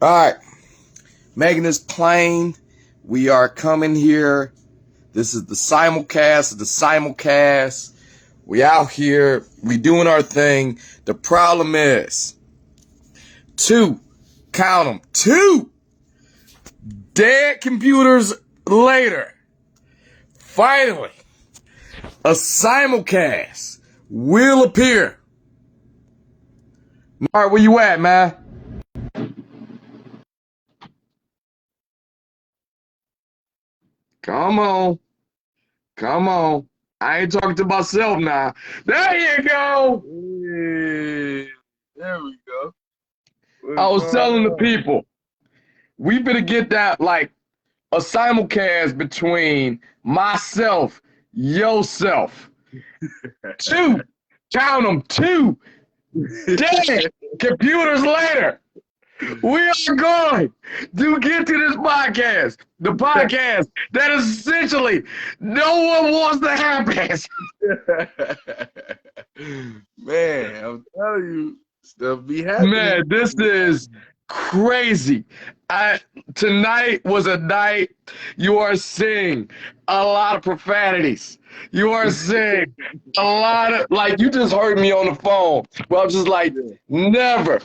All right, making this plain. We are coming here. This is the simulcast. We out here. We doing our thing. The problem is, count them, two dead computers later. Finally, a simulcast will appear. All right, where you at, man? Come on. Come on. I ain't talking to myself now. There you go. Yeah, there we go. I What's was going telling the on? people, we better get that like a simulcast between myself, yourself. Two, count them, two dead computers later. We are going to get to this podcast. The podcast that essentially no one wants to happen. Man, I'm telling you, stuff be happening. Man, this is crazy. Tonight was a night you are seeing a lot of profanities. You are seeing a lot of, like, you just heard me on the phone. Well, I'm just like, never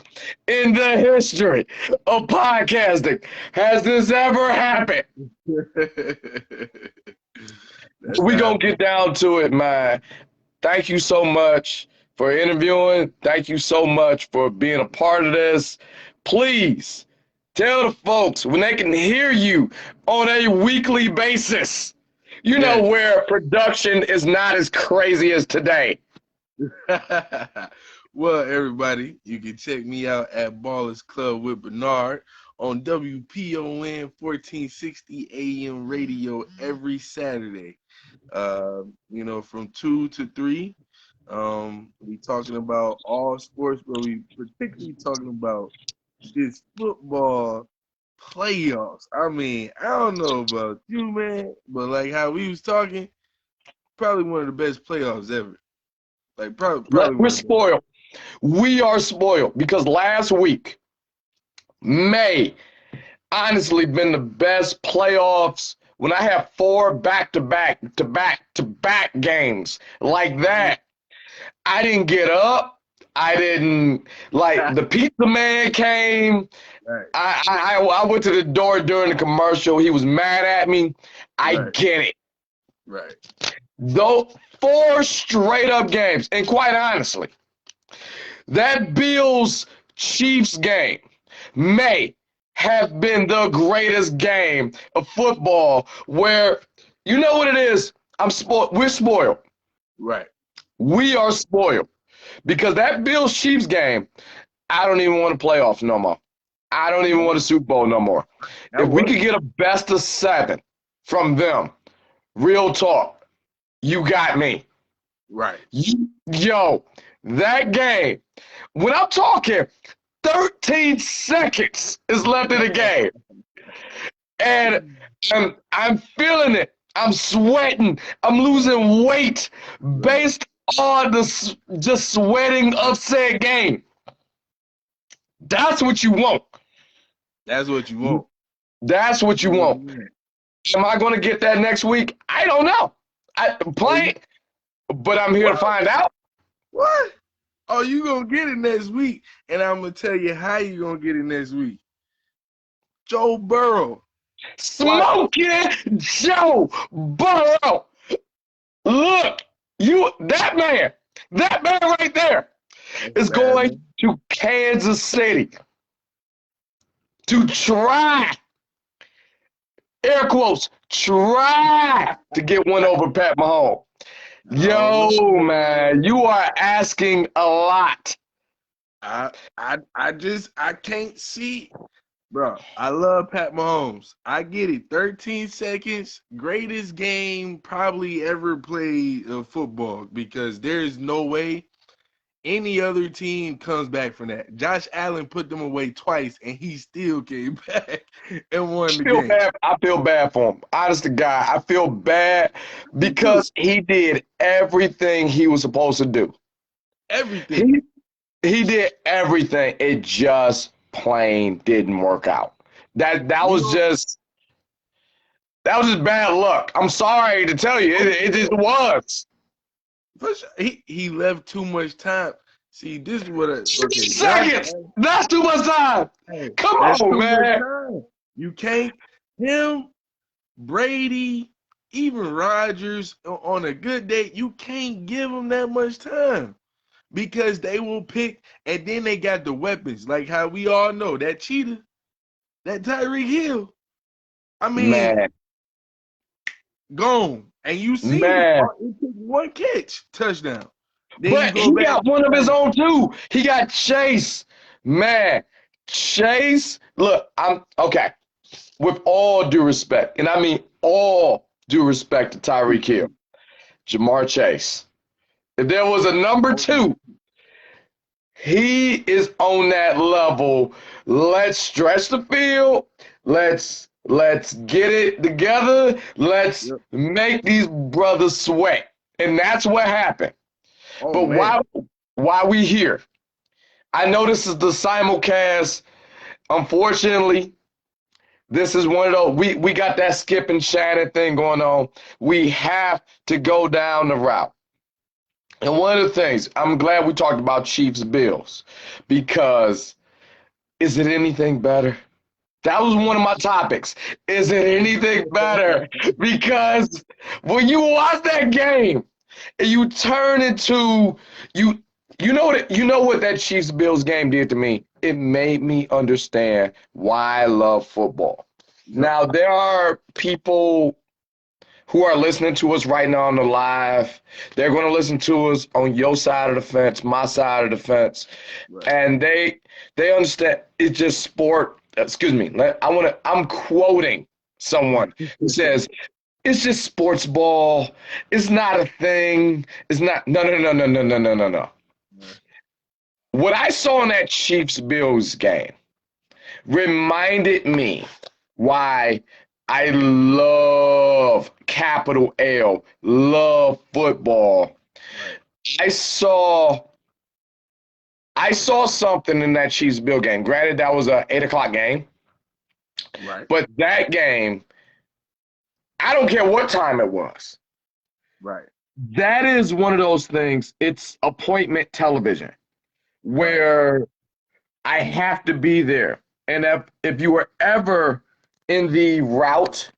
in the history of podcasting has this ever happened. We gonna get down to it, man. Thank you so much for interviewing. Thank you so much for being a part of this. Please tell the folks when they can hear you on a weekly basis, where production is not as crazy as today. Well, everybody, you can check me out at Ballers Club with Bernard on WPON 1460 AM radio every Saturday. From 2 to 3. We talking about all sports, but we particularly talking about this football playoffs. I mean, I don't know about you, man, but like how we was talking, probably one of the best playoffs ever. Like probably We're spoiled. We are spoiled because last week may honestly been the best playoffs when I have 4 back-to-back games like that. I didn't get up. I didn't the pizza man came. Right. I went to the door during the commercial. He was mad at me. I get it. Right. Though 4 straight up games. And quite honestly, that Bills Chiefs game may have been the greatest game of football where, you know what it is? We're spoiled. Right. We are spoiled because that Bills Chiefs game, I don't even want a playoffs no more. I don't even want a Super Bowl no more. If we could get a best of 7 from them, real talk, you got me. Right. Yo, that game, when I'm talking 13 seconds is left in the game. And I'm feeling it. I'm sweating. I'm losing weight based on the just sweating of said game. That's what you want. That's what you want. That's what you want. Am I going to get that next week? I don't know. I'm playing, but I'm here to find out. What? Oh, you going to get it next week, and I'm going to tell you how you going to get it next week. Joe Burrow. Smoking Joe Burrow. Look, that man right there is going to Kansas City to try, air quotes, try to get one over Pat Mahomes. Yo, man, you are asking a lot. I can't see. Bro, I love Pat Mahomes. I get it. 13 seconds, greatest game probably ever played of football because there is no way any other team comes back from that. Josh Allen put them away twice, and he still came back and won the game. I feel bad for him. Honest to God, I feel bad because he did everything he was supposed to do. Everything. He did everything. It just plain didn't work out. That You was know, just bad luck. I'm sorry to tell you, it just was. for sure, he left too much time. See, this is what okay, 6 not seconds. That's too much time. hey, Come that's on, too much man. time. You can't him, Brady, even Rodgers on a good day, you can't give them that much time because they will pick, and then they got the weapons, like how we all know that cheetah, that Tyreek Hill. I mean, Man, gone, and you seen it. man. It took one catch, touchdown. Then you But go he back. got one of his own too. He got Chase. Man, Chase. Look, I'm okay. With all due respect, and I mean all due respect to Tyreek Hill, Jamar Chase. If there was a number two, he is on that level. Let's stretch the field. Let's get it together. Let's Yep. make these brothers sweat. And that's what happened. Oh But man, why we here? I know this is the simulcast. Unfortunately, this is one of those we got that Skip and Shannon thing going on. We have to go down the route. And one of the things, I'm glad we talked about Chiefs Bills because is it anything better? That was one of my topics. Is it anything better? Because when you watch that game and you turn into you you know what that Chiefs Bills game did to me? It made me understand why I love football. yep. Now there are people who are listening to us right now on the live. They're going to listen to us on your side of the fence, my side of the fence, Right. and they understand it's just sport. Excuse me. I'm quoting someone who says it's just sports ball. It's not a thing. It's not. No, no, no, no, no, no, no, no, no. What I saw in that Chiefs Bills game reminded me why I love capital L, love football. Right. I saw I saw something in that Chiefs Bill game. Granted, that was a 8 o'clock game, Right. but that game, I don't care what time it was. Right. That is one of those things. It's appointment television Right. where I have to be there. And if you were ever in the route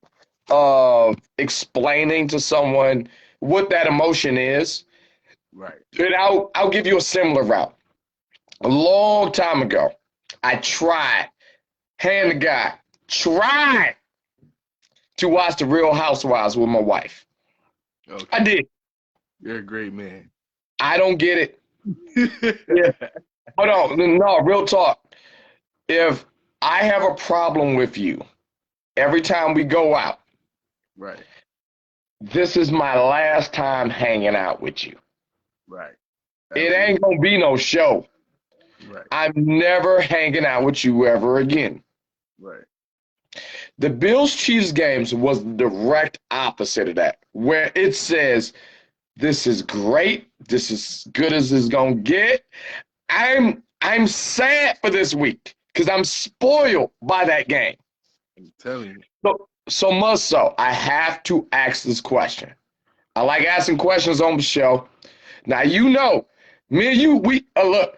of explaining to someone what that emotion is, Right. then I'll give you a similar route. A long time ago, I tried, hand to God, tried to watch The Real Housewives with my wife. I Okay. did. You're a great man. I don't get it. Yeah. Hold on. No, real talk. If I have a problem with you every time we go out, Right. this is my last time hanging out with you. Right. It Absolutely. ain't gonna be no show. Right. I'm never hanging out with you ever again. Right. The Bills Chiefs games was the direct opposite of that, where it says, this is great, this is good as it's gonna get. I'm sad for this week because I'm spoiled by that game. I'm telling you. So much so, I have to ask this question. I like asking questions on the show. Now you know, me and you, we look.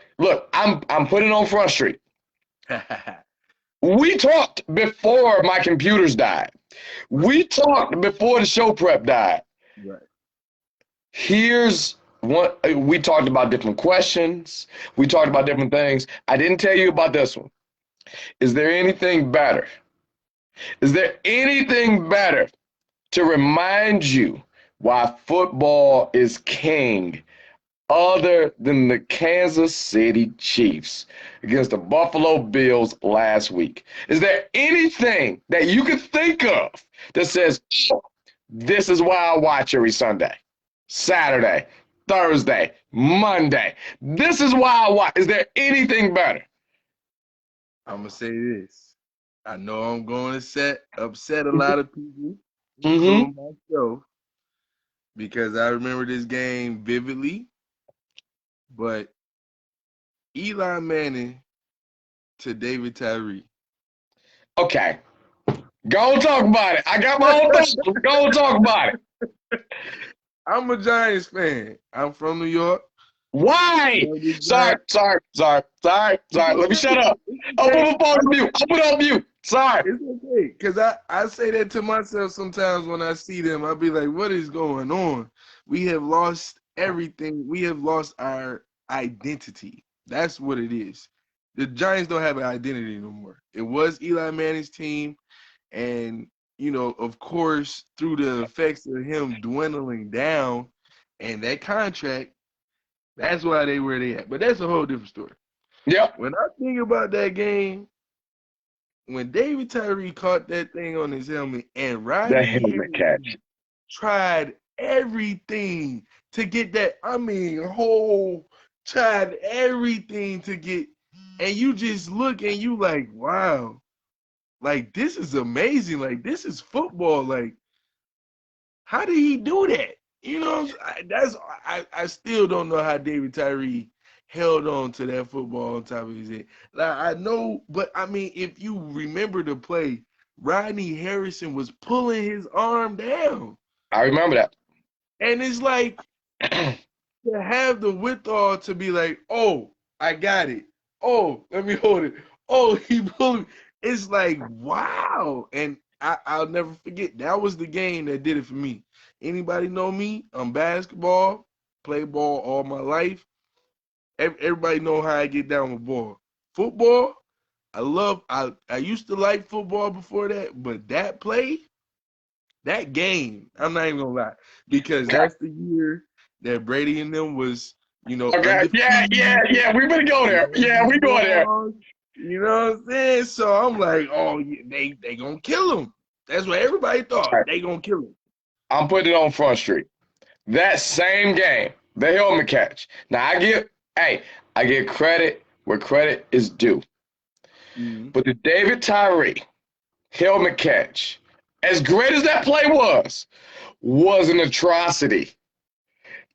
I'm putting on Front Street. We talked before my computers died. We talked before the show prep died. Right. Here's what we talked about different questions. We talked about different things. I didn't tell you about this one. Is there anything better? Is there anything better to remind you why football is king other than the Kansas City Chiefs against the Buffalo Bills last week? Is there anything that you can think of that says, oh, this is why I watch every Sunday, Saturday, Thursday, Monday? This is why I watch. Is there anything better? I'm gonna say this. I know I'm going to upset a lot of people, Mm-hmm. including myself, because I remember this game vividly. But Eli Manning to David Tyree. Okay. Go talk about it. I got my own thoughts. Go talk about it. I'm a Giants fan. I'm from New York. Why? Sorry. Let me shut up. I'll put my phone on mute. I'll put it on mute. Sorry. It's okay. Because I say that to myself sometimes when I see them. I'll be like, what is going on? We have lost everything. We have lost our identity. That's what it is. The Giants don't have an identity no more. It was Eli Manning's team. And, of course, through the effects of him dwindling down and that contract, that's why they where they at. But that's a whole different story. Yep. When I think about that game, when David Tyree caught that thing on his helmet and The Rodney helmet catch. tried everything to get that, tried everything to get, and you just look and you like, wow, like this is amazing. Like this is football. Like, how did he do that? I still don't know how David Tyree held on to that football on top of his head. Like I know, but I mean, if you remember the play, Rodney Harrison was pulling his arm down. I remember that. And it's like to have the withal to be like, oh, I got it. Oh, let me hold it. Oh, he pulled it. It's like, wow. And I'll never forget. That was the game that did it for me. Anybody know me? I'm basketball, play ball all my life. Everybody know how I get down with ball. Football, I used to like football before that, but that play, that game, I'm not even gonna lie, because that's the year that Brady and them was, Okay. Yeah. We better go there. Yeah, we go there. You know what I'm saying? So I'm like, oh, they gonna kill him. That's what everybody thought. Right. They gonna kill him. I'm putting it on Front Street. That same game, the helmet catch. Now I give credit where credit is due. Mm-hmm. But the David Tyree helmet catch, as great as that play was an atrocity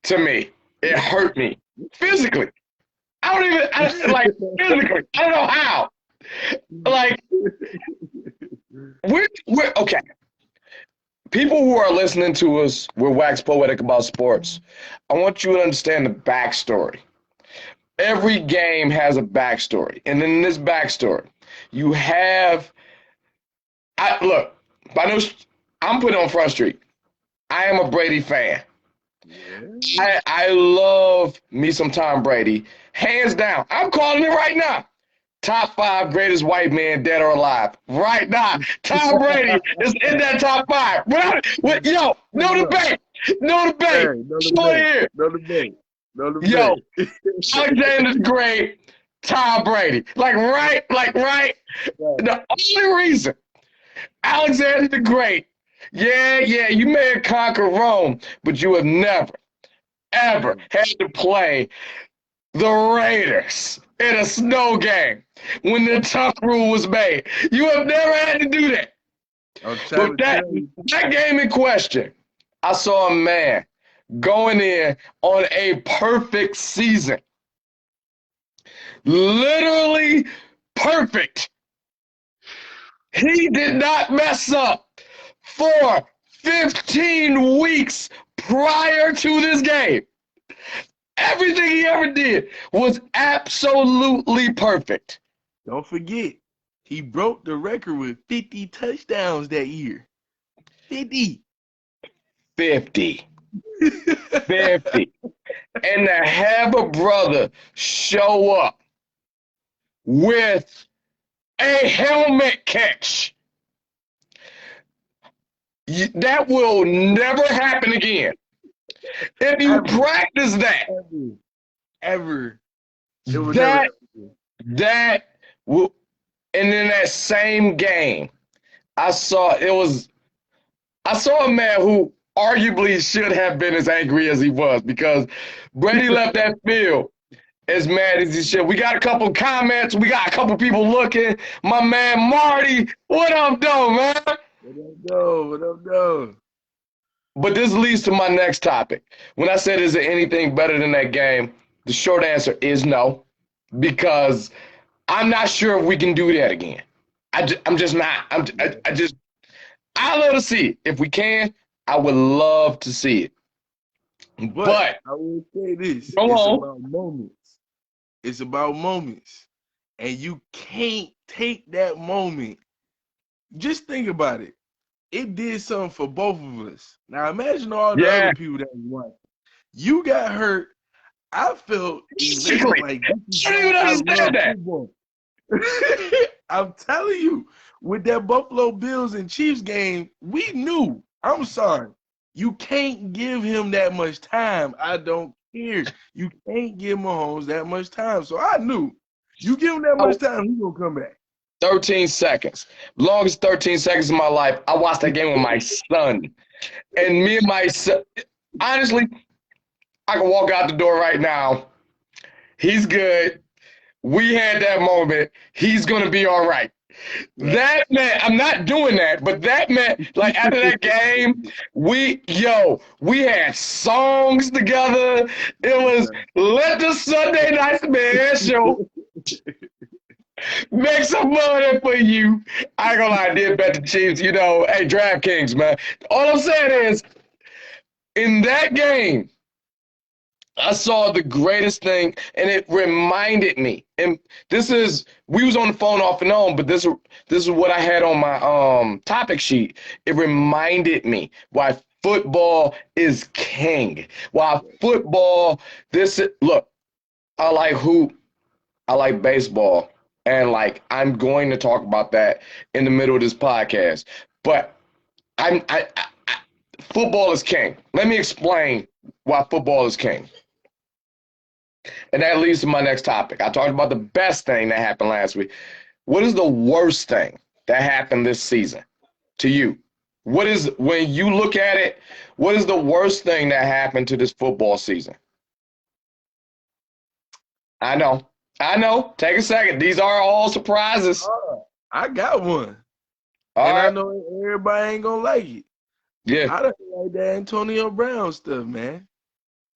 to me. It hurt me physically. Physically. I don't know how. Like, we're okay. People who are listening to us, we're wax poetic about sports. I want you to understand the backstory. Every game has a backstory. And in this backstory, you have I'm putting on Front Street. I am a Brady fan. Yeah. I love me some Tom Brady. Hands down. I'm calling it right now. Top 5 greatest white man, dead or alive. Right now. Tom Brady is in that top 5. No debate. No debate. Hey, no debate. Yo, Alexander the Great, Tom Brady. Right. The only reason Alexander the Great, you may have conquered Rome, but you have never, ever had to play the Raiders in a snow game when the tough rule was made. You have never had to do that. But that game in question, I saw a man going in on a perfect season. Literally perfect. He did not mess up for 15 weeks prior to this game. Everything he ever did was absolutely perfect. Don't forget, he broke the record with 50 touchdowns that year. 50. 50. And to have a brother show up with a helmet catch, that will never happen again. If you practice that, ever, it will that will. And in that same game, I saw a man who arguably should have been as angry as he was, because Brady left that field as mad as he should. We got a couple comments. We got a couple people looking. My man Marty, what up, though, man? What up, though? But this leads to my next topic. When I said, is there anything better than that game? The short answer is no, because I'm not sure if we can do that again. I'm just not. I love to see it. If we can, I would love to see it. But But I will say this: go it's on. about moments. It's about moments, and you can't take that moment. Just think about it. It did something for both of us. Now imagine all the Yeah, other people that was watching. You got hurt. I felt elated, exactly. like this is I don't why even I understand love that. football. I'm telling you, with that Buffalo Bills and Chiefs game, we knew. I'm sorry. You can't give him that much time. I don't care. You can't give Mahomes that much time. So I knew. You give him that much Oh, time, he's gonna come back. 13 seconds. Longest 13 seconds of my life. I watched that game with my son. And me and my son, honestly, I can walk out the door right now. He's good. We had that moment. He's going to be all right. Right. That meant, I'm not doing that, but that meant, like, after that game, we had songs together. It was Let the Sunday Night Man Show make some money for you. I ain't gonna lie, I did bet the Chiefs, hey, DraftKings, man. All I'm saying is, in that game, I saw the greatest thing, and it reminded me. And we was on the phone off and on, but this is what I had on my topic sheet. It reminded me why football is king. Why football. Look, I like hoop. I like baseball, and like I'm going to talk about that in the middle of this podcast. But football is king. Let me explain why football is king. And that leads to my next topic. I talked about the best thing that happened last week. What is the worst thing that happened this season to you? When you look at it, what is the worst thing that happened to this football season? I know. Take a second. These are all surprises. I got one. All And I right. know everybody ain't gonna like it. Yeah. I don't like that Antonio Brown stuff, man.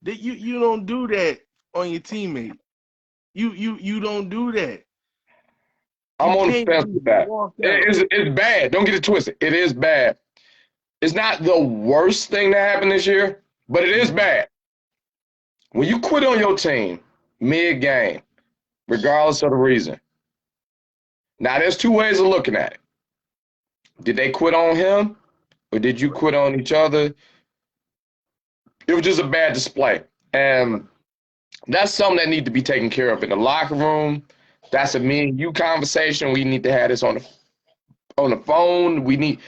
That you don't do that on your teammate. You don't do that. I'm You on the can't fence just with that. walk out. It's bad. Don't get it twisted. It is bad. It's not the worst thing that happened this year, but it is bad. When you quit on your team mid-game, regardless of the reason. Now, there's two ways of looking at it. Did they quit on him, or did you quit on each other? It was just a bad display. And that's something that needs to be taken care of in the locker room. That's a me and you conversation. We need to have this on the phone. We need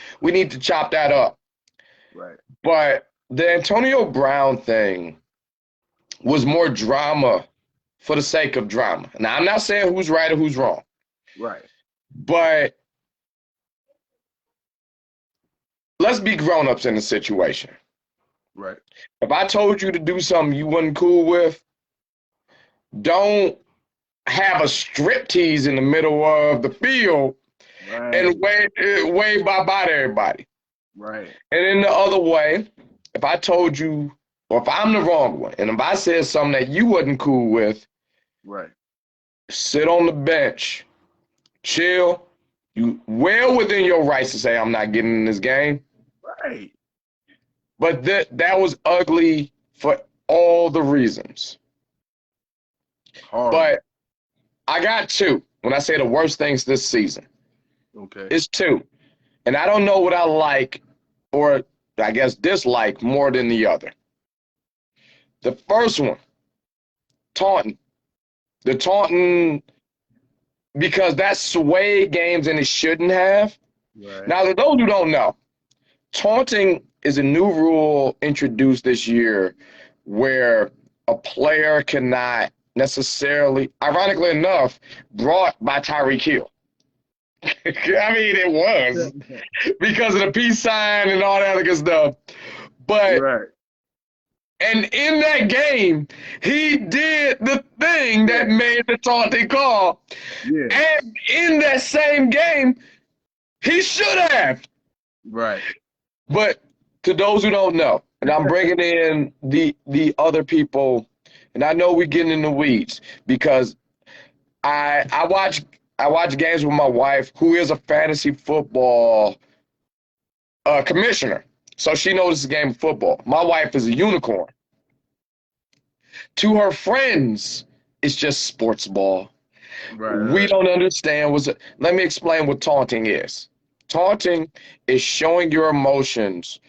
to chop that up. Right. But the Antonio Brown thing was more drama for the sake of drama. Now, I'm not saying who's right or who's wrong, Right. but let's be grown-ups in the situation. Right. If I told you to do something you wasn't cool with, don't have a strip tease in the middle of the field and wave bye-bye to everybody. Right. And in the other way, if I told you, or if I'm the wrong one, and if I said something that you wasn't cool with, Right. sit on the bench, chill. You well within your rights to say I'm not getting in this game. Right. But that was ugly for all the reasons. Horrible. But I got two. When I say the worst things this season, Okay. it's two. And I don't know what I like or I guess dislike more than the other. The first one, taunting. The taunting, because that swayed games and it shouldn't have. Right. Now, to those who don't know, taunting is a new rule introduced this year where a player cannot necessarily, ironically enough, brought by Tyreek Hill. I mean, it was because of the peace sign and all that other good stuff. But Right. and in that game, he did the thing that made the taunting call. Yeah. And in that same game, he should have. Right. But to those who don't know, and I'm bringing in the other people, and I know we're getting in the weeds because I watch games with my wife, who is a fantasy football commissioner. So she knows the game of football. My wife is a unicorn. To her friends, it's just sports ball. Right, We right, don't understand let me explain what taunting is. Taunting is showing your emotions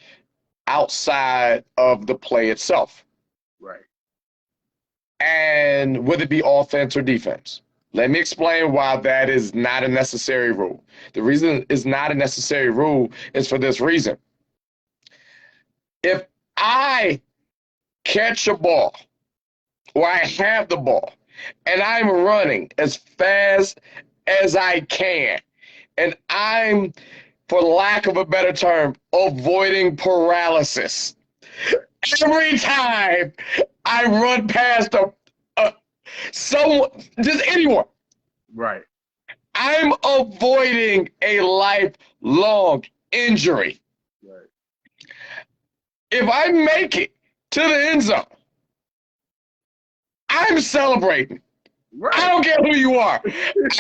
outside of the play itself. right. And whether it be offense or defense. Let me explain why that is not a necessary rule. The reason it's not a necessary rule is for this reason. If I catch a ball or I have the ball and I'm running as fast as I can, and I'm, for lack of a better term, avoiding paralysis. Every time I run past a someone, just anyone, Right. I'm avoiding a lifelong injury. Right. If I make it to the end zone, I'm celebrating. I Right. don't care who you are.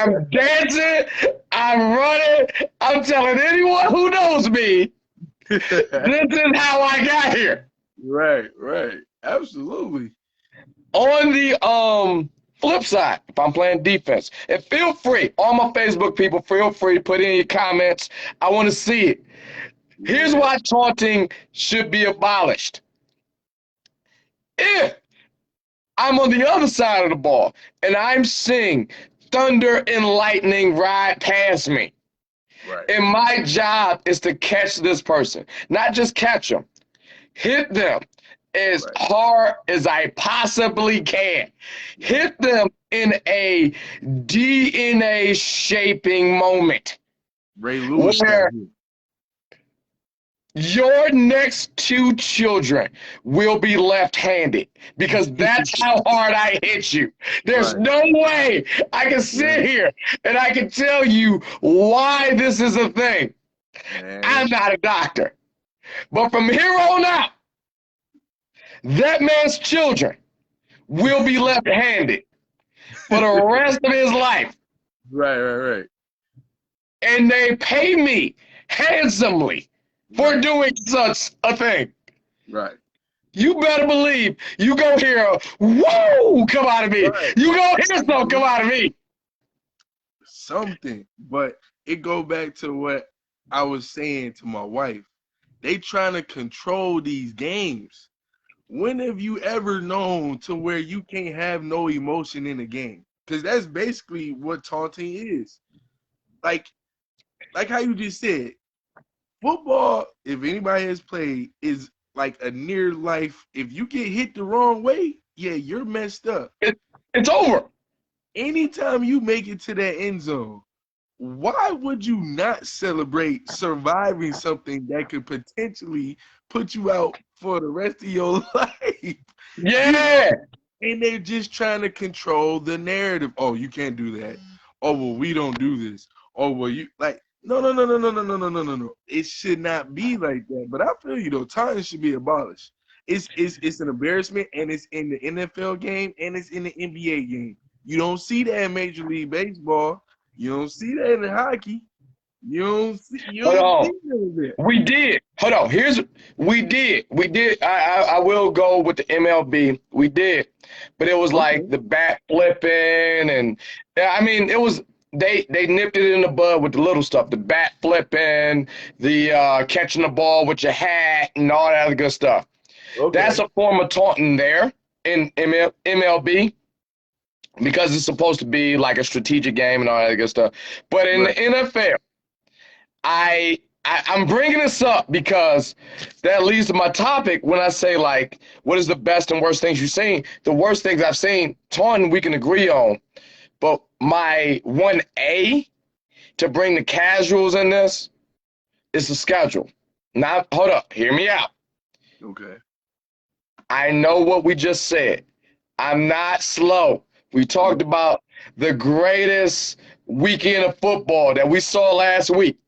I'm dancing. I'm running. I'm telling anyone who knows me, this is how I got here. Right, right. Absolutely. On the flip side, if I'm playing defense, and feel free, all my Facebook people, feel free to put in your comments. I want to see it. Here's Yeah. why taunting should be abolished. If I'm on the other side of the ball and I'm seeing thunder and lightning ride past me, Right. and my job is to catch this person, not just catch them, hit them as Right. hard as I possibly can. Hit them in a DNA shaping moment Ray Lewis got where hit. your next two children will be left-handed because that's how hard I hit you. There's Right. no way I can Yeah. sit here and I can tell you why this is a thing. I'm Man. not a doctor. But from here on out, that man's children will be left-handed for the rest of his life. Right, right, right. And they pay me handsomely for Right. doing such a thing. Right. You better believe you go hear a whoa come out of me. Right. You go hear something come out of me. Something. But it go back to what I was saying to my wife. They trying to control these games. When have you ever known to where you can't have no emotion in a game? Because that's basically what taunting is. Like, like how you just said, football, if anybody has played, is like a near life. If you get hit the wrong way, yeah, you're messed up. It's over. Anytime you make it to that end zone, why would you not celebrate surviving something that could potentially put you out for the rest of your life? You know, Yeah. and they're just trying to control the narrative. Oh, you can't do that. Oh, well, we don't do this. Oh, well, you like no, no, no, no, no, no, no, no, no, no, no. It should not be like that. But I feel you though, taunting should be abolished. It's an embarrassment, and it's in the NFL game and it's in the NBA game. You don't see that in Major League Baseball. You don't see that in hockey. You Hold don't see on. that. We did. Hold on. We did. I will go with the MLB. We did. But it was like Okay. the bat flipping and yeah, I mean it was they nipped it in the bud with the little stuff, the bat flipping, the catching the ball with your hat and all that other good stuff. That's Okay. a form of taunting there in MLB because it's supposed to be like a strategic game and all that good stuff. But in Right. the NFL, I'm bringing this up because that leads to my topic when I say, like, what is the best and worst things you've seen? The worst things I've seen, ton we can agree on. But my 1A to bring the casuals in this is the schedule. Now, hold up, hear me out. Okay. I know what we just said. I'm not slow. We talked about the greatest weekend of football that we saw last week.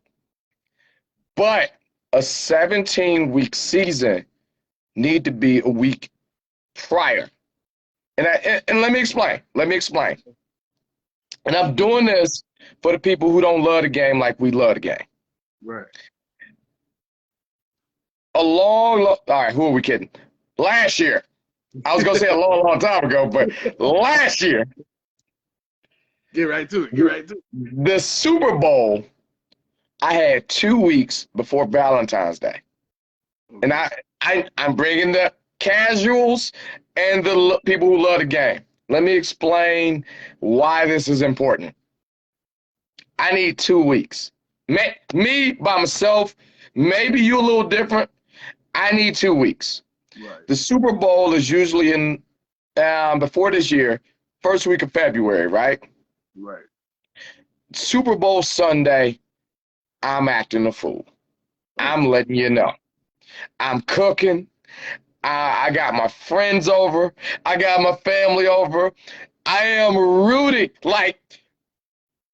But a 17-week season need to be a week prior. And let me explain. And I'm doing this for the people who don't love the game like we love the game. Right. All right, who are we kidding? Last year. I was going to say a long, long time ago, but last year, Get right to it. Get right to it. the Super Bowl, I had 2 weeks before Valentine's Day. And I'm bringing the casuals and the people who love the game. Let me explain why this is important. I need 2 weeks. Me by myself, maybe you a little different. I need 2 weeks. Right. The Super Bowl is usually in before this year, first week of February, right? Right. Super Bowl Sunday, I'm acting a fool. I'm letting you know. I'm cooking. I got my friends over. I got my family over. I am rooting. Like,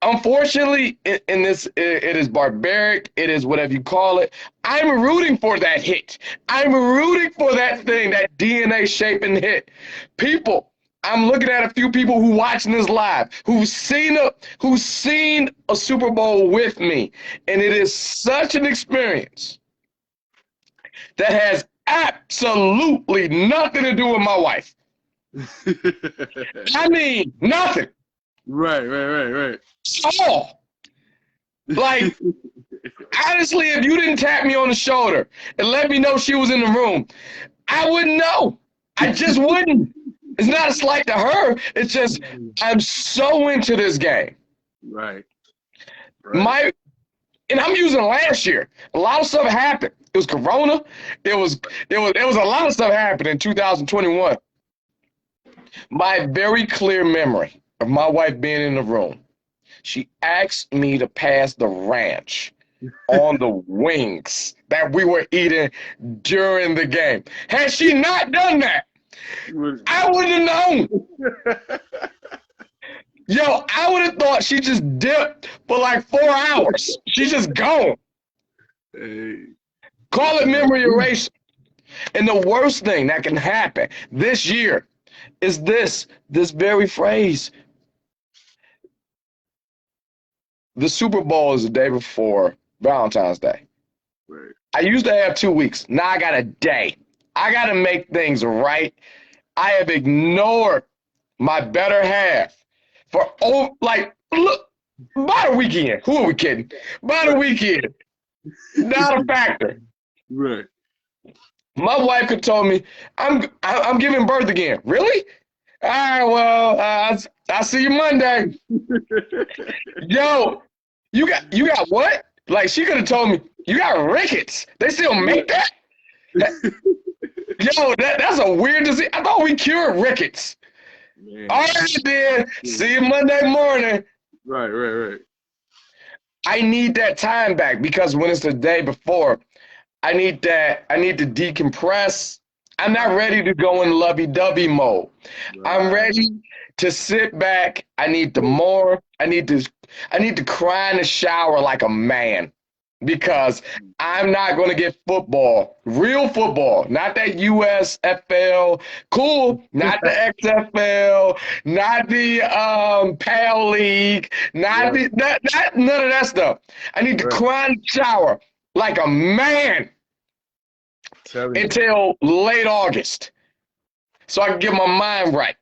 unfortunately, in this, it is barbaric. It is whatever you call it. I'm rooting for that hit. I'm rooting for that thing, that DNA shaping hit. People, I'm looking at a few people who watching this live, who've seen a Super Bowl with me, and it is such an experience that has absolutely nothing to do with my wife. I mean, nothing. Right. All. Like, honestly, if you didn't tap me on the shoulder and let me know she was in the room, I wouldn't know. I just wouldn't. It's not a slight to her. It's just I'm so into this game. Right. And I'm using last year. A lot of stuff happened. It was Corona. There was a lot of stuff happened in 2021. My very clear memory of my wife being in the room. She asked me to pass the ranch on the wings that we were eating during the game. Had she not done that, I wouldn't have known. Yo, I would have thought she just dipped for like 4 hours. She's just gone. Hey. Call it memory erasure. And the worst thing that can happen this year is this very phrase. The Super Bowl is the day before Valentine's Day. Right. I used to have 2 weeks. Now I got a day. I got to make things right. I have ignored my better half for, look, by the weekend. Who are we kidding? By the weekend. Not a factor. Right. My wife could told me, I'm giving birth again. Really? All right, well, I'll see you Monday. Yo, you got what? Like, she could have told me, you got rickets. They still make that? Yo, that's a weird disease. I thought we cured rickets. Man. All right, then. See you Monday morning. Right. I need that time back because when it's the day before, I need to decompress. I'm not ready to go in lovey-dovey mode. Right. I'm ready to sit back. I need to cry in the shower like a man because I'm not going to get football, real football, not that USFL, cool, not the XFL, not the PAL League, not none of that stuff. I need to cry in the shower like a man until late August so I can get my mind right.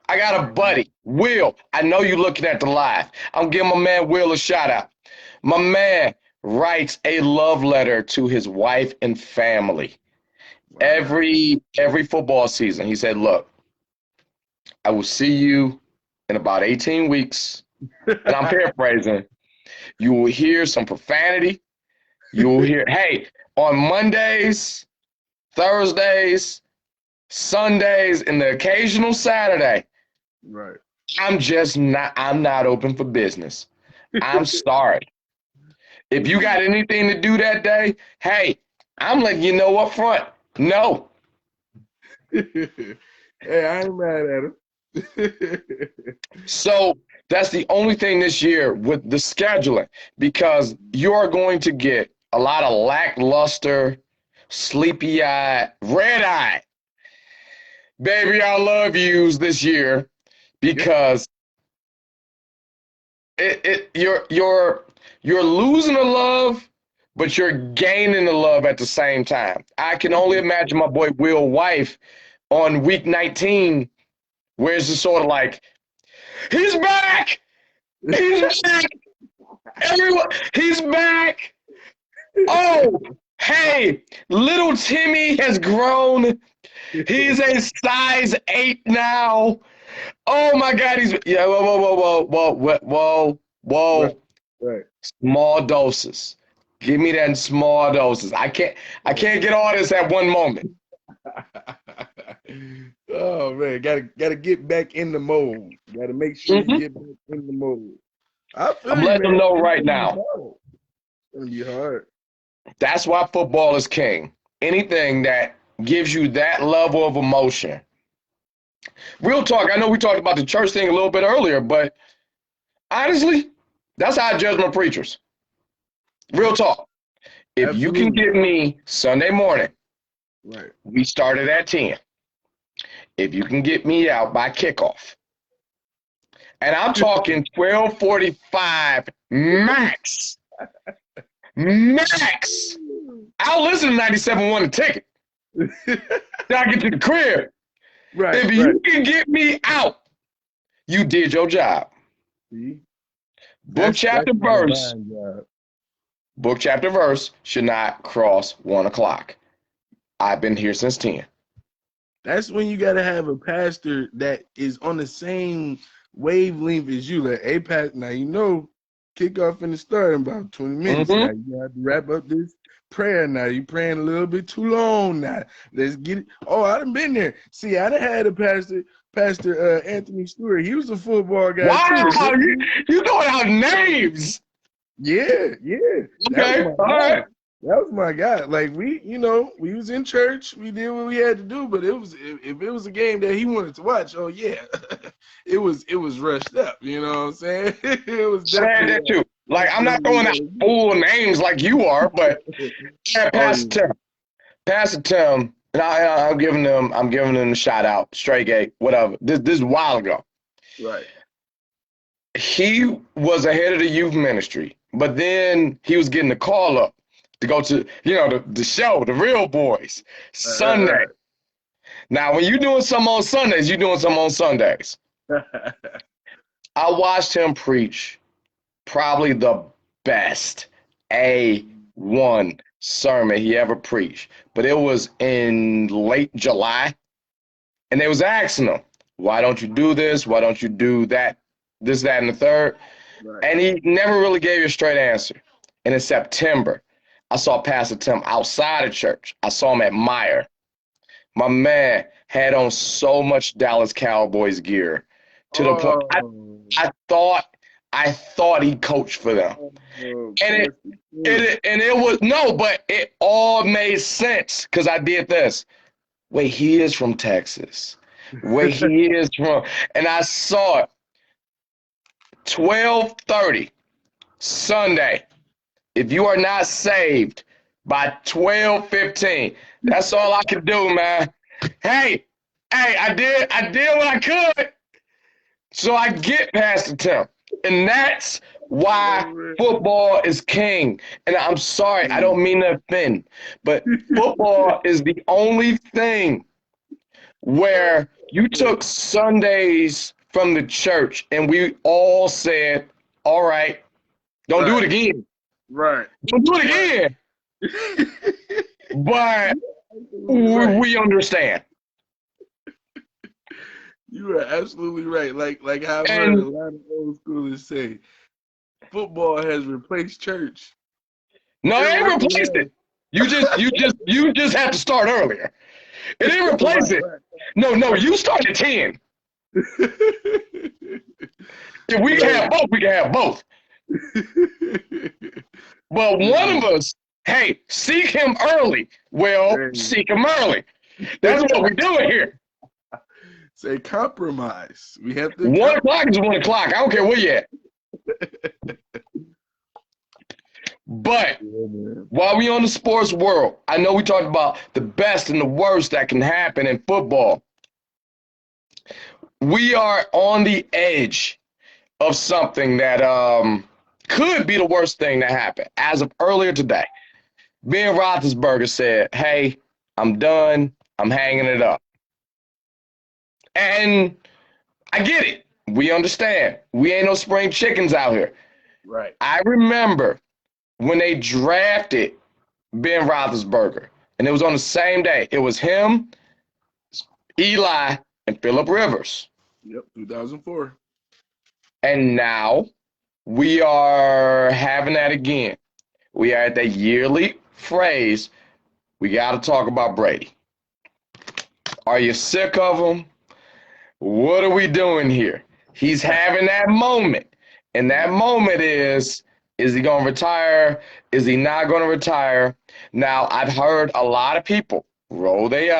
I got a buddy, Will. I know you looking at the live. I'm giving my man Will a shout out. My man writes a love letter to his wife and family every football season. He said, look, I will see you in about 18 weeks. And I'm paraphrasing. You will hear some profanity. You will hear, hey, on Mondays, Thursdays, Sundays, and the occasional Saturday, right. I'm not open for business. I'm sorry. If you got anything to do that day, hey, I'm letting you know up front. No. Hey, I ain't mad at him. So that's the only thing this year with the scheduling, because you're going to get a lot of lackluster, sleepy-eyed, red-eyed, baby, I love yous this year because you're losing the love, but you're gaining the love at the same time. I can only imagine my boy Will Wife on week 19, where it's just sort of like, he's back, he's back, everyone, he's back. Oh, hey, little Timmy has grown. He's a size 8 now. Oh my God, he's yeah. Whoa, whoa, whoa, whoa, whoa, whoa, Right, whoa. right. Small doses. Give me that in small doses. I can't get all this at one moment. Oh man, gotta get back in the mode. Gotta make sure you Mhm. get back in the mode. I I'm feel you, letting them man. know It's right gonna be now. hard. It's gonna be hard. That's why football is king. Anything that gives you that level of emotion. Real talk. I know we talked about the church thing a little bit earlier, but honestly, that's how I judge my preachers. Real talk. If you can Absolutely. get me Sunday morning, Right. we started at 10. If you can get me out by kickoff, and I'm talking 12:45 max, max. I'll listen to 97.1 the ticket. Till I get to the crib. Right, If right. you can get me out, you did your job. See? Book, That's chapter, my verse. divine job. Book, chapter, verse should not cross 1 o'clock. I've been here since 10. That's when you gotta have a pastor that is on the same wavelength as you. Like, hey, pastor, now you know, kickoff in the start in about 20 minutes. Mm-hmm. Now you have to wrap up this prayer. Now you praying a little bit too long. Now let's get it. Oh, I done been there. See, I done had a pastor, Pastor Anthony Stewart. He was a football guy too. Wow, you throwing out names. Yeah, yeah. That was Okay, my all guy. right. That was my guy. Like we was in church. We did what we had to do. But it was if it was a game that he wanted to watch, oh yeah, it was rushed up. You know what I'm saying? It was Said definitely that too. Like, I'm not definitely throwing out full names like you are, but yeah, oh Pastor yeah, Tim. Pastor Tim, and I'm giving them a shout out, Stray Gate, whatever. This is a while ago. right. He was ahead of the youth ministry, but then he was getting the call up to go to, the show, the Real Boys, Sunday. Now, when you're doing something on Sundays, you're doing something on Sundays. I watched him preach probably the best A1 sermon he ever preached, but it was in late July, and they was asking him, why don't you do this? Why don't you do that? This, that, and the third. Right. And he never really gave you a straight answer. And in September, I saw Pastor Tim outside of church. I saw him at Meyer. My man had on so much Dallas Cowboys gear to the point Oh, I thought he coached for them. of And course he did. it was no, but it all made sense because I did this. Wait, he is from Texas. Wait, he is from, and I saw it. 12:30 Sunday. If you are not saved by 12:15, that's all I can do, man. Hey, I did what I could, so I get past the temp. And that's why football is king. And I'm sorry, I don't mean to offend, but football is the only thing where you took Sundays from the church and we all said, all right, don't do it Right, again. right, Don't do it right. again. But Absolutely right. we understand. You are absolutely right. Like I've heard a And lot of old schoolers say, football has replaced church. no, It it ain't replaced really it. You just have to start earlier. It has. ain't replace Right, it. right. No, you start at 10. If we can Right. have both, we can have both. But one of us, hey, seek him early. Well, Hey. seek him early. That's what we're doing here. Say compromise. We have to 1 o'clock is 1 o'clock. I don't care where you at. But Yeah, man. while we on the sports world, I know we talked about the best and the worst that can happen in football. We are on the edge of something that could be the worst thing that happened. As of earlier today, Ben Roethlisberger said, "Hey, I'm done. I'm hanging it up." And I get it. We understand. We ain't no spring chickens out here. Right. I remember when they drafted Ben Roethlisberger, and it was on the same day. It was him, Eli, and Phillip Rivers. Yep. 2004. And now we are having that again. We are at that yearly phrase. We got to talk about Brady. Are you sick of him? What are we doing here? He's having that moment. And that moment is he going to retire? Is he not going to retire? Now, I've heard a lot of people roll their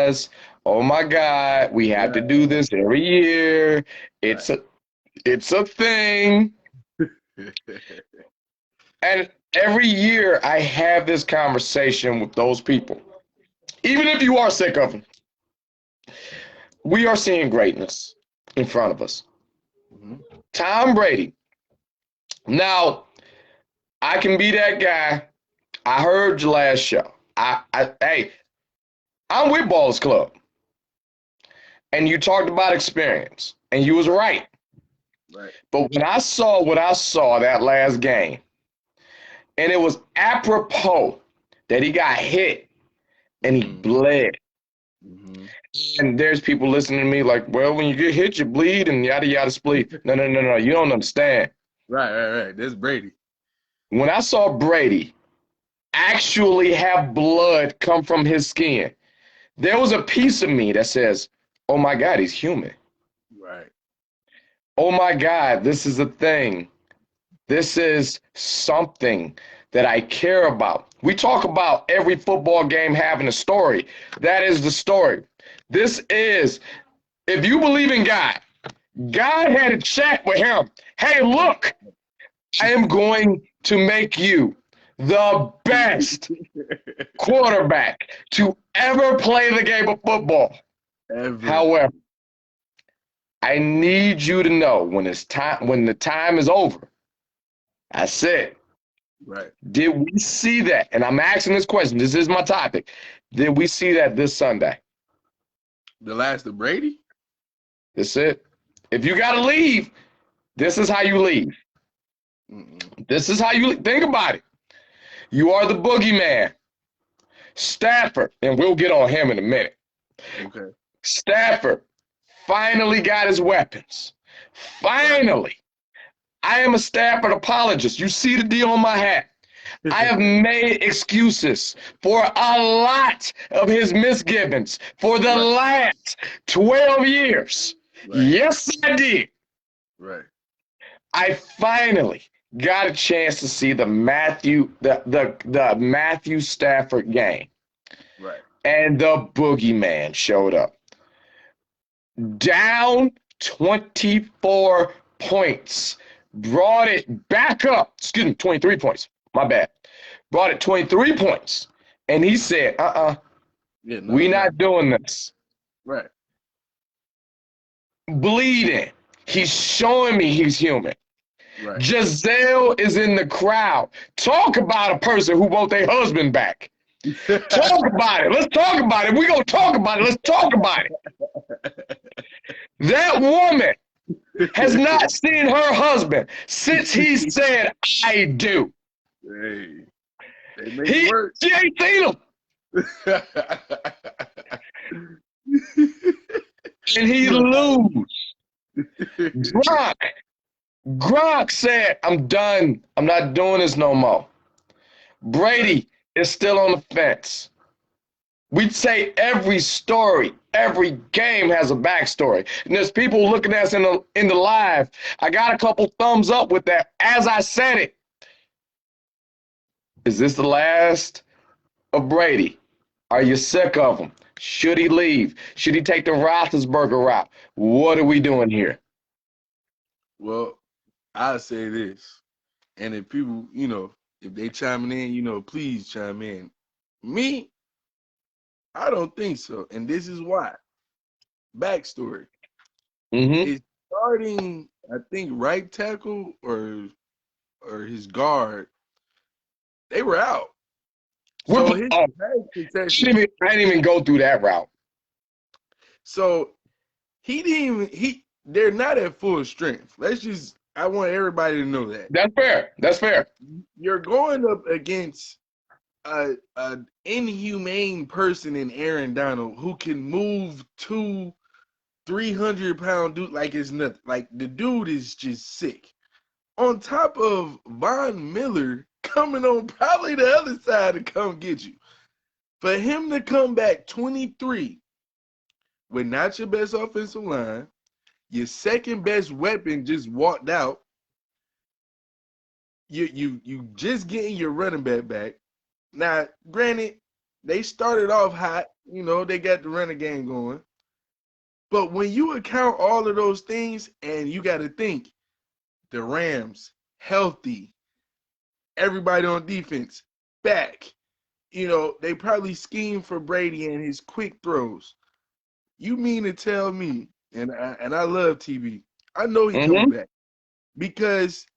eyes. Oh my God, we have to do this every year. It's a thing. And every year I have this conversation with those people. Even if you are sick of them, we are seeing greatness in front of us. Mhm. Tom Brady. Now, I can be that guy. I heard your last show. Hey, I'm with Ballers Club. And you talked about experience. And you was right. Right. But when I saw what I saw that last game, and it was apropos that he got hit and he bled. Mm-hmm. And there's people listening to me like, well, when you get hit, you bleed and yada yada spleed. No, no, no, no. You don't understand. Right. That's Brady. When I saw Brady actually have blood come from his skin, there was a piece of me that says, oh my God, he's human. Right. Oh my God, this is a thing. This is something that I care about. We talk about every football game having a story. That is the story. This is, if you believe in God, God had a chat with him. Hey, look, I am going to make you the best quarterback to ever play the game of football. Ever. However, I need you to know when it's time, when the time is over, I said, Right. did we see that? And I'm asking this question. This is my topic. Did we see that this Sunday? The last of Brady? That's it. If you got to leave, this is how you leave. Mm-mm. This is how you think about it. You are the boogeyman. Stafford, and we'll get on him in a minute. Okay. Stafford finally got his weapons. Finally. I am a Stafford apologist. You see the deal on my hat. I have made excuses for a lot of his misgivings for the Right. last 12 years. Right. Yes, I did. Right. I finally got a chance to see the Matthew Stafford game. Right. And the boogeyman showed up. Down 24 points. Brought it back up. Excuse me, 23 points. My bad. Brought it 23 points. And he said, Yeah, no, we you're not. not doing this. Right. Bleeding. He's showing me he's human. Right. Giselle is in the crowd. Talk about a person who want their husband back. Talk about it. Let's talk about it. We're going to talk about it. Let's talk about it. That woman has not seen her husband since he said, I do. Hey, they make it work. She ain't seen him. And he lose. Gronk said, I'm done. I'm not doing this no more. Brady is still on the fence. We'd say every story, every game has a backstory. And there's people looking at us in the live. I got a couple thumbs up with that as I said it. Is this the last of Brady? Are you sick of him? Should he leave? Should he take the Roethlisberger route? What are we doing here? Well, I'll say this. And if people, if they chiming in, please chime in. Me, I don't think so. And this is why. Backstory. Mm-hmm. It's starting I think right tackle or his guard, they were out. So his Oh, pass protection. I didn't even go through that route. So he didn't even they're not at full strength. I want everybody to know that. That's fair. That's fair. You're going up against a inhumane person in Aaron Donald who can move 300-pound dude like it's nothing. Like the dude is just sick. On top of Von Miller coming on probably the other side to come get you. For him to come back 23 with not your best offensive line, your second best weapon just walked out. You just getting your running back. Now, granted, they started off hot. You know, they got the running game going. But when you account all of those things, and you got to think, the Rams, healthy, everybody on defense, back. You know, they probably schemed for Brady and his quick throws. You mean to tell me, and I love TV, I know he coming back because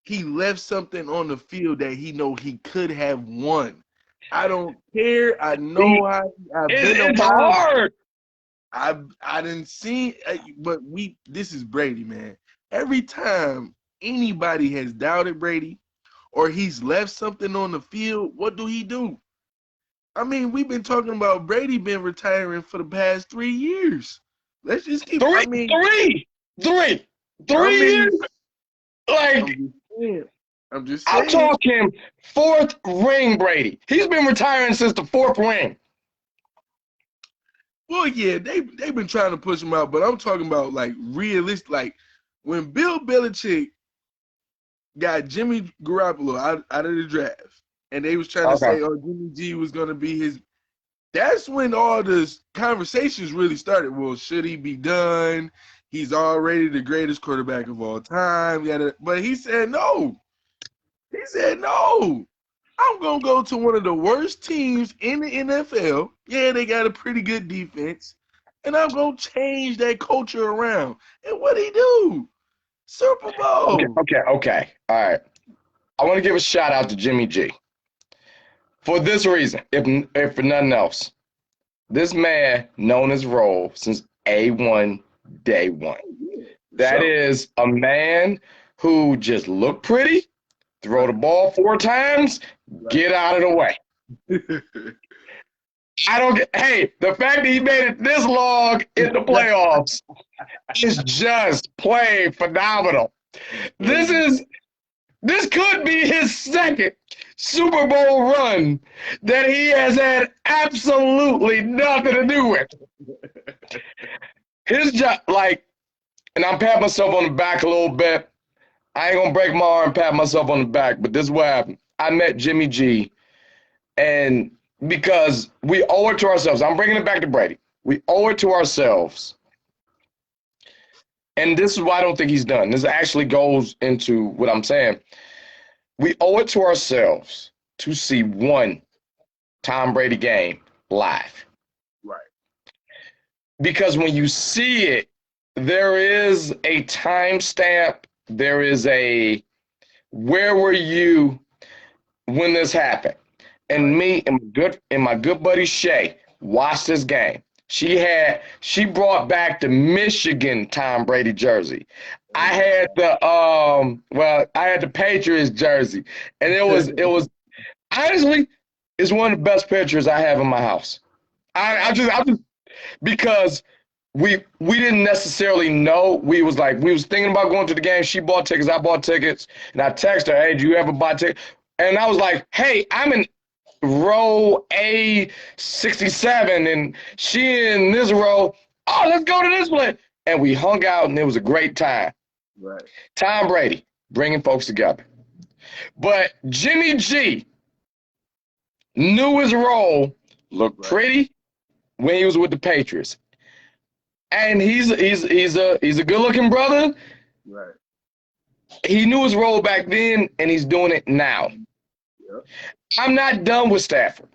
he left something on the field that he know he could have won. I don't care. I know how I've been It's around. hard. I didn't see, but this is Brady, man. Every time anybody has doubted Brady or he's left something on the field, what do? I mean, we've been talking about Brady been retiring for the past 3 years. Let's just keep. Three years. Like I'm just saying. I'm talking fourth ring Brady. He's been retiring since the fourth ring. Well, yeah, they've been trying to push him out, but I'm talking about like realistic. Like when Bill Belichick got Jimmy Garoppolo out of the draft, and they was trying to say, oh, Jimmy G was going to be his. That's when all the conversations really started. Well, should he be done? He's already the greatest quarterback of all time. But he said no. He said no. I'm going to go to one of the worst teams in the NFL. Yeah, they got a pretty good defense. And I'm going to change that culture around. And what'd he do? Super Bowl. Okay. All right. I want to give a shout out to Jimmy G. For this reason, if for nothing else, this man known his role since A1 day one. That is a man who just looked pretty, throw the ball 4 times, get out of the way. Hey, the fact that he made it this long in the playoffs is just plain phenomenal. This could be his second Super Bowl run that he has had absolutely nothing to do with. His job, and I'm patting myself on the back a little bit. I ain't gonna break my arm and pat myself on the back, but this is what happened. I met Jimmy G, and because we owe it to ourselves, I'm bringing it back to Brady. We owe it to ourselves. And this is why I don't think he's done. This actually goes into what I'm saying. We owe it to ourselves to see one Tom Brady game live. Right. Because when you see it, there is a timestamp. There is a where were you when this happened? And me and my good buddy Shay watched this game. She brought back the Michigan Tom Brady jersey. I had the Patriots jersey, and it was honestly, it's one of the best pictures I have in my house. I just because we didn't necessarily know. We was thinking about going to the game. She bought tickets, I bought tickets, and I texted her, "Hey, do you ever buy tickets?" And I was like, "Hey, I'm in row A67 and she in this row. Oh, let's go to this place." And we hung out and it was a great time. Right. Tom Brady bringing folks together. But Jimmy G knew his role, looked pretty when he was with the Patriots. And he's a good-looking brother. Right. He knew his role back then and he's doing it now. Yep. I'm not done with Stafford.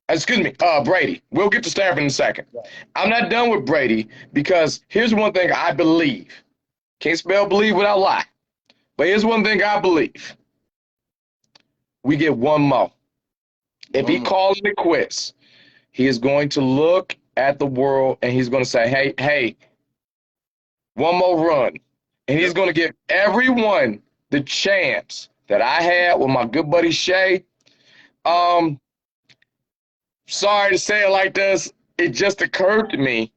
Excuse me, Brady. We'll get to Stafford in a second. I'm not done with Brady because here's one thing I believe. Can't spell believe without lie. But here's one thing I believe. We get one more. If he calls it quits, he is going to look at the world and he's going to say, hey, one more run. And he's going to give everyone the chance that I had with my good buddy Shay. Sorry to say it like this. It just occurred to me.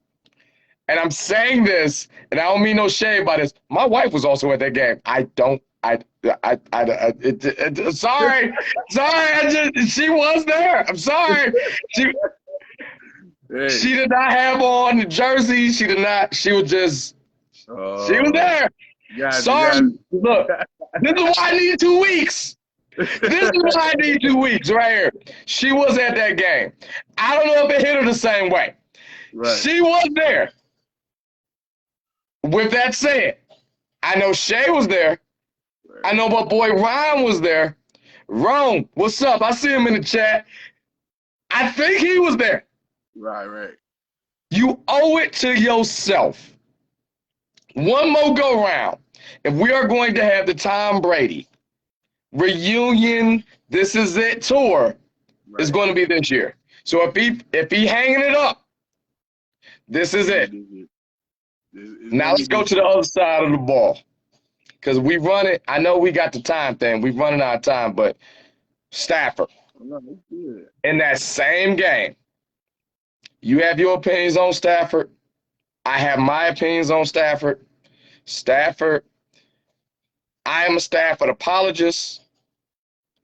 And I'm saying this, and I don't mean no shade by this. My wife was also at that game. Sorry, she was there. I'm sorry. She did not have on the jersey. She did not. She was just. She was there. Sorry. Look, this is why I need 2 weeks. This is why I need 2 weeks right here. She was at that game. I don't know if it hit her the same way. Right. She was there. With that said, I know Shay was there. I know my boy Ryan was there. Rome, what's up? I see him in the chat. I think he was there. Right. You owe it to yourself. One more go round. If we are going to have the Tom Brady reunion, this is it tour, is going to be this year. So if he hanging it up, this is it. Now let's go to the other side of the ball. Because we run it. I know we got the time thing. We're running out of time, but Stafford. In that same game, you have your opinions on Stafford. I have my opinions on Stafford. Stafford, I am a Stafford apologist.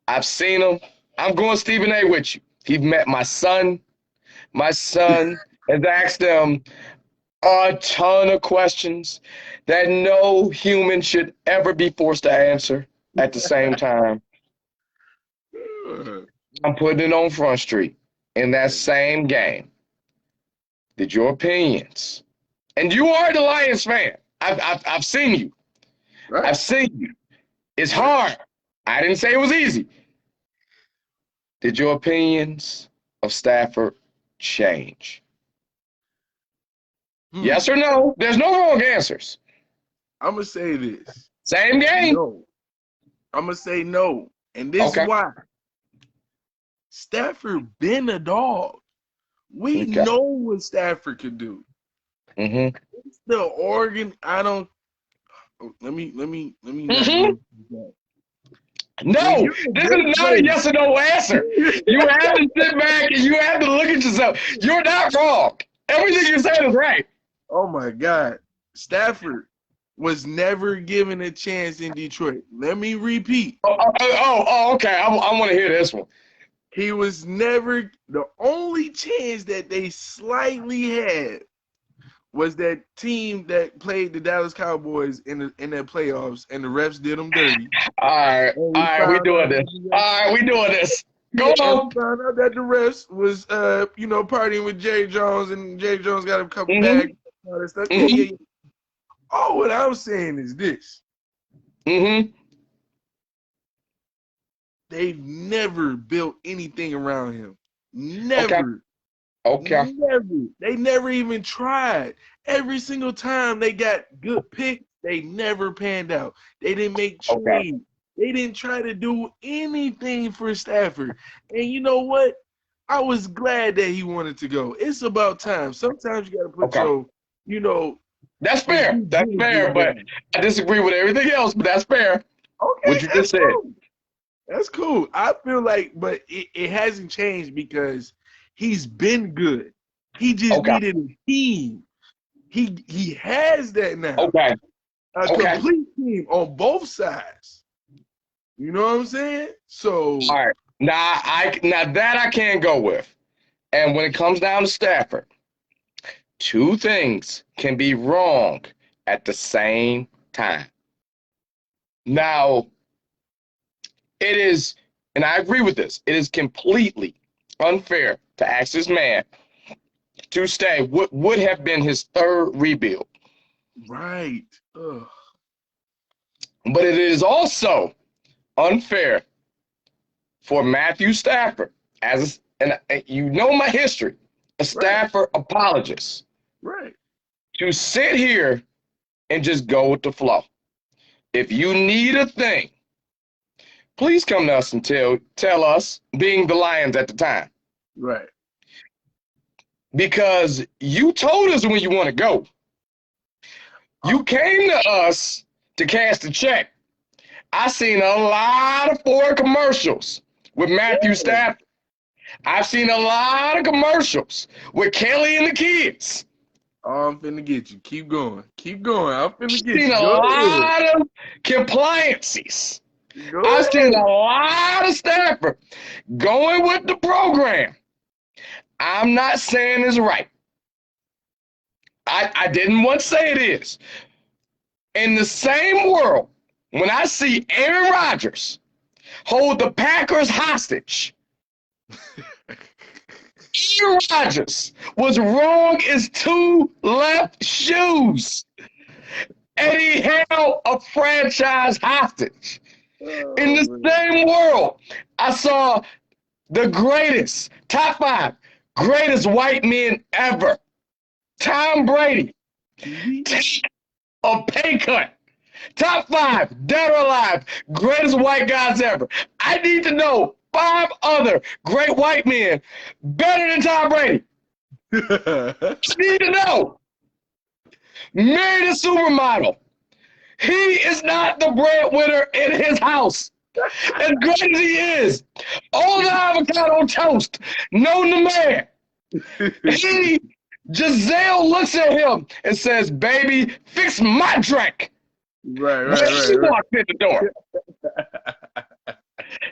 I've seen him. I'm going Stephen A with you. He met my son. My son has asked him a ton of questions that no human should ever be forced to answer at the same time. I'm putting it on Front Street. In that same game, did your opinions, and you are the Lions fan. I've seen you. Right. I've seen you. It's hard. I didn't say it was easy. Did your opinions of Stafford change? Yes or no? There's no wrong answers. I'm going to say this. Same game? No. I'm going to say no. And this is why. Stafford been a dog. We know what Stafford could do. Mm-hmm. It's the organ. I don't. Let me. No, this is not a yes or no answer. You have to sit back and you have to look at yourself. You're not wrong. Everything you said is right. Oh my God. Stafford was never given a chance in Detroit. Let me repeat. Okay. I want to hear this one. He was never, the only chance that they slightly had was that team that played the Dallas Cowboys in their playoffs, and the refs did them dirty. All right, we doing this. Go on. We found out that the refs was, partying with Jerry Jones, and Jerry Jones got a couple bags and all that stuff. Yeah. Oh, what I'm saying is this. They've never built anything around him. Never. Okay. Never. They never even tried. Every single time they got good picks, they never panned out. They didn't make trades. They didn't try to do anything for Stafford. And you know what? I was glad that he wanted to go. It's about time. Sometimes you got to put That's fair. That's fair, but I disagree with everything else, but that's fair. Okay. What you just said. That's cool. I feel like, but it hasn't changed because he's been good. He just needed a team. He has that now. A complete team on both sides. You know what I'm saying? So all right. Now that I can't go with. And when it comes down to Stafford, two things can be wrong at the same time. Now, it is, and I agree with this, it is completely unfair to ask this man to stay what would have been his third rebuild. Right. Ugh. But it is also unfair for Matthew Stafford, and you know my history, a Stafford apologist, right, to sit here and just go with the flow. If you need a thing, please come to us and tell us, being the Lions at the time. Right. Because you told us when you want to go. You came to us to cash the check. I seen a lot of Ford commercials with Matthew Stafford. I've seen a lot of commercials with Kelly and the kids. Oh, I'm finna get you. Keep going. Keep going. I'm finna get I've seen you. a lot of compliances. I've seen a lot of Stafford going with the program. I'm not saying it's right. I didn't once say it is. In the same world, when I see Aaron Rodgers hold the Packers hostage, Aaron Rodgers was wrong as two left shoes, and he held a franchise hostage. In the same world, I saw the greatest, top 5 greatest white men ever, Tom Brady, take a pay cut. Top 5, dead or alive, greatest white guys ever. I need to know 5 other great white men better than Tom Brady. I need to know. Married a supermodel. He is not the breadwinner in his house. As great as he is, all the avocado toast, known to man. Giselle looks at him and says, "Baby, fix my drink." Right. She walks in the door.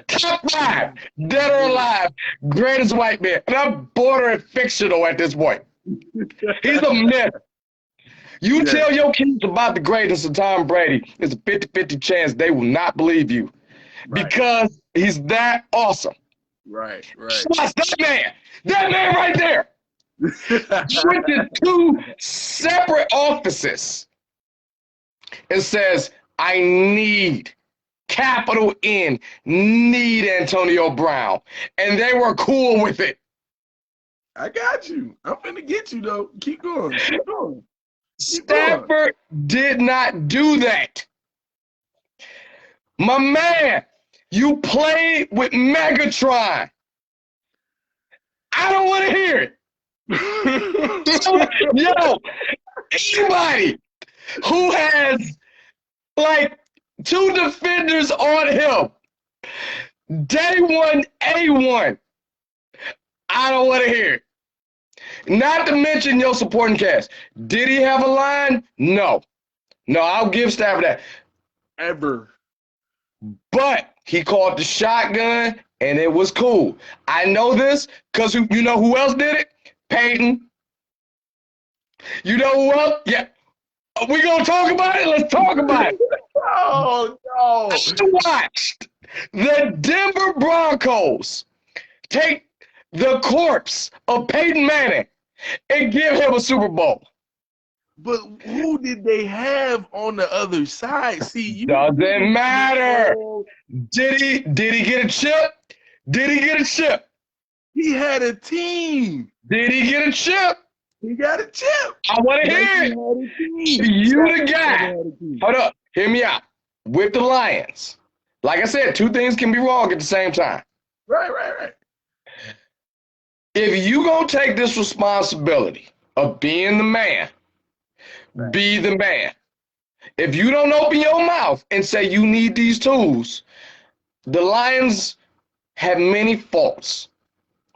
Top 5, dead or alive, greatest white man. And I'm bordering fictional at this point. He's a myth. You tell your kids about the greatness of Tom Brady, there's a 50-50 chance they will not believe you. Because he's that awesome. Right. Watch that man right there. He went to 2 separate offices and says, I need, capital N, need Antonio Brown. And they were cool with it. I got you. I'm finna get you, though. Keep going. Stafford did not do that. My man, you played with Megatron. I don't want to hear it. Yo, anybody who has like 2 defenders on him, day 1, A1, I don't want to hear it. Not to mention your supporting cast. Did he have a line? No, I'll give Stafford that. Ever. But he called the shotgun, and it was cool. I know this because you know who else did it? Peyton. You know who else? Yeah. We gonna talk about it? Let's talk about it. Oh, no. I watched the Denver Broncos take the corpse of Peyton Manning and give him a Super Bowl. But who did they have on the other side? See, doesn't matter. Did he get a chip? Did he get a chip? He had a team. Did he get a chip? He got a chip. I want to hear it. You the guy. Hold up. Hear me out. With the Lions. Like I said, 2 things can be wrong at the same time. Right. If you gonna take this responsibility of being the man, be the man. If you don't open your mouth and say you need these tools, the Lions have many faults.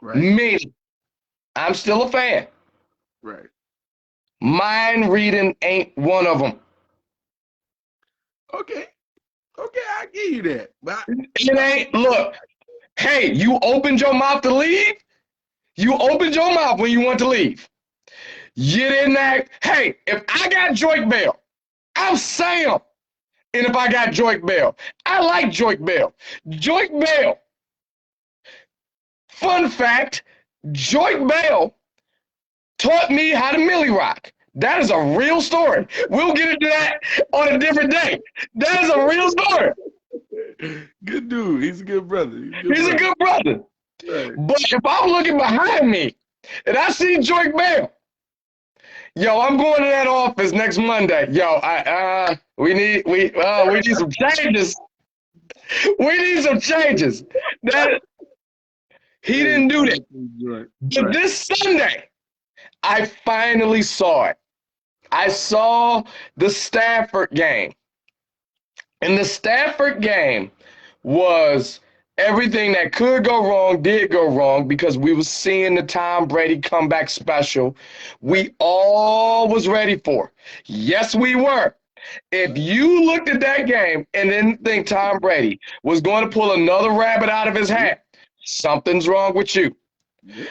Many. I'm still a fan. Right. Mind reading ain't one of them. Okay, I give you that. But it ain't. Look, hey, you opened your mouth to leave. You opened your mouth when you want to leave. You didn't act. Hey, if I got Joyke Bell, I'm Sam. And if I got Joyke Bell, I like Joyke Bell. Joyke Bell. Fun fact, Joyke Bell taught me how to millie rock. That is a real story. We'll get into that on a different day. That is a real story. Good dude. He's a good brother. He's a good brother. Right. But if I'm looking behind me and I see Joyke Bell, Yo, I'm going to that office next Monday. Yo, we need some changes. We need some changes. That he Hey, didn't do that. right, But right. this Sunday, I finally saw it. I saw the Stafford game. And the Stafford game was everything that could go wrong did go wrong because we were seeing the Tom Brady comeback special Right. we all was ready for. Yes, we were. If you looked at that game and didn't think Tom Brady was going to pull another rabbit out of his hat, something's wrong with you. Yep.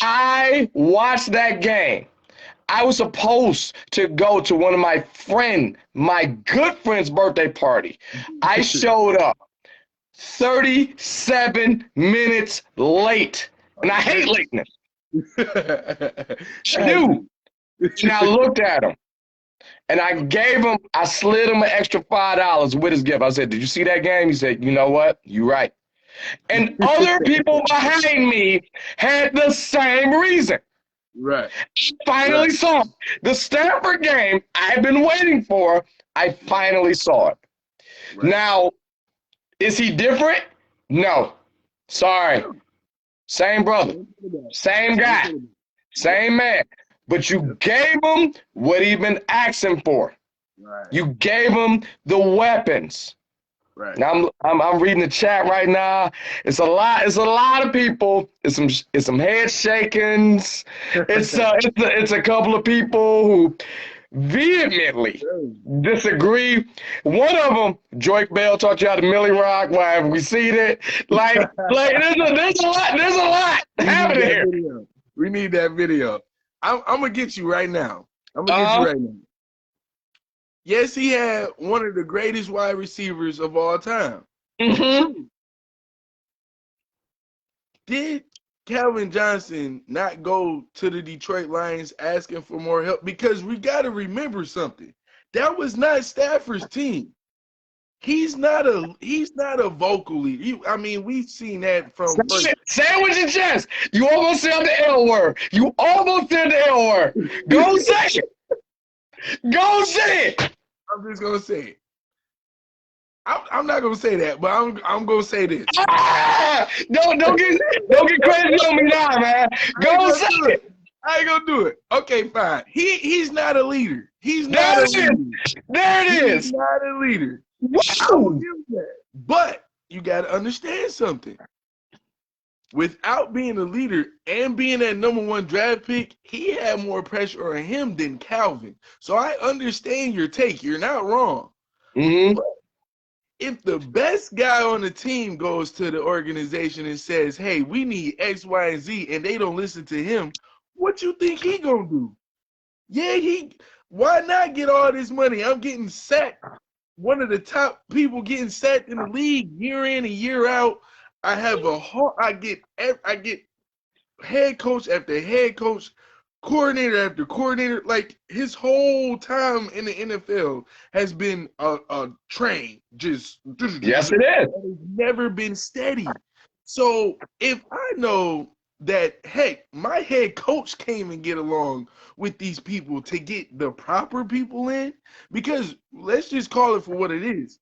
I watched that game. I was supposed to go to one of my good friend's birthday party. I showed up 37 minutes late. And I hate lateness. I do. And I looked at him and I slid him an extra $5 with his gift. I said, "Did you see that game?" He said, "You know what? You're right." And other people behind me had the same reason. Right. Finally Right. saw it. The Stanford game I've been waiting for. I finally saw it. Right. Now, is he different? No. Sorry. No. Same brother. Same quarterback. Same Same guy. quarterback. Yep. Same man. But you Yep. gave him what he'd been asking for. Right. You gave him the weapons. Right. Now I'm reading the chat right now. It's a lot. It's a lot of people. It's some head shakings. It's a couple of people who vehemently disagree. One of them, Drake Bell, taught you how to Millie Rock. Why have we seen it? Like there's a lot. There's a lot We need happening that here. video. We need that video. I'm gonna get you right now. I'm gonna get you right now. Yes, he had one of the greatest wide receivers of all time. Mm-hmm. Did Calvin Johnson not go to the Detroit Lions asking for more help? Because we got to remember something. That was not Stafford's team. He's not a vocal leader. I mean, we've seen that from first. Say it with your chest. You almost said the L word. You almost said the L word. Go say it. Go say it. I'm just gonna say it. I'm not gonna say that, but I'm gonna say this. Don't get crazy on me now, man. Go say it. I ain't gonna do it. Okay, fine. He's not a leader. He's not a leader. There it is. He's not a leader. Woo! I will give that. But you gotta understand something. Without being a leader and being that #1 draft pick, he had more pressure on him than Calvin. So I understand your take. You're not wrong. Mm-hmm. But if the best guy on the team goes to the organization and says, "Hey, we need X, Y, and Z," and they don't listen to him, what you think he gonna do? Yeah, why not get all this money? I'm getting sacked. One of the top people getting sacked in the league year in and year out. I get head coach after head coach, coordinator after coordinator. Like his whole time in the NFL has been a train. Yes, it is. It's never been steady. So if I know that, hey, my head coach came and get along with these people to get the proper people in, because let's just call it for what it is.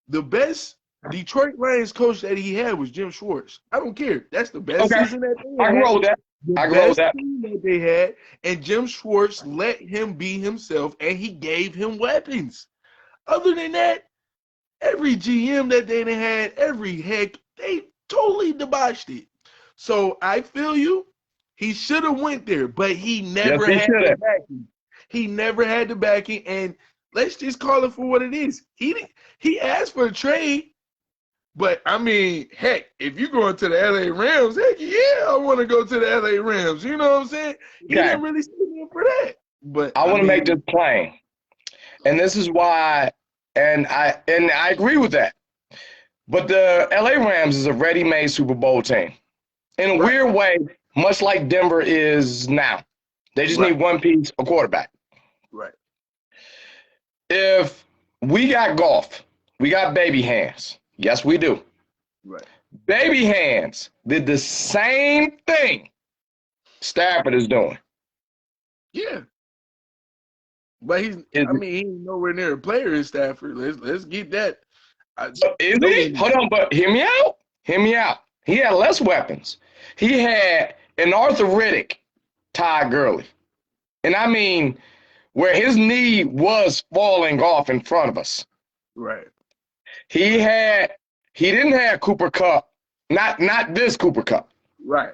The best Detroit Lions coach that he had was Jim Schwartz. I don't care. That's the best season that they I had. can roll with that. I can roll with that. Team that they had, and Jim Schwartz let him be himself, and he gave him weapons. Other than that, every GM that they had, they totally debauched it. So I feel you. He should have went there, but he never had the backing. He never had the backing, and let's just call it for what it is. He asked for a trade, but I mean, heck, if you going to the LA Rams, heck yeah, I want to go to the LA Rams. You know what I'm saying? He didn't really see me for that. But I want to make this plain, and this is why, and I agree with that. But the LA Rams is a ready-made Super Bowl team. In a weird way, much like Denver is now. They just need one piece, a quarterback. Right. If we got golf, we got baby hands. Yes, we do. Right. Baby hands did the same thing Stafford is doing. Yeah. But he's, Is, I mean, he's nowhere near a player in Stafford. Let's get that. is No, he? Hold on, but hear me out. Hear me out. He had less weapons. He had an arthritic Ty Gurley. And I mean, where his knee was falling off in front of us. right, He didn't have Cooper Cup. Not this Cooper Cup. right.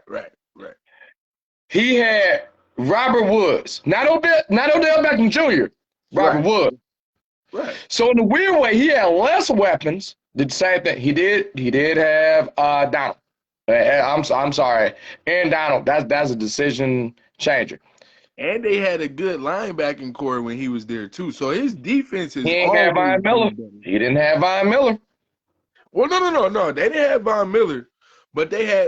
He had Robert Woods. Not Odell Beckham Jr. Robert Right. Woods. Right. So in a weird way, he had less weapons. Did the same thing. He did have Donald. I'm sorry, Aaron Donald. That's a decision changer. And they had a good linebacking core when he was there too. So his defense He has ain't got always Von Miller. been better. He didn't have Von Miller. Well, no. They didn't have Von Miller, but they had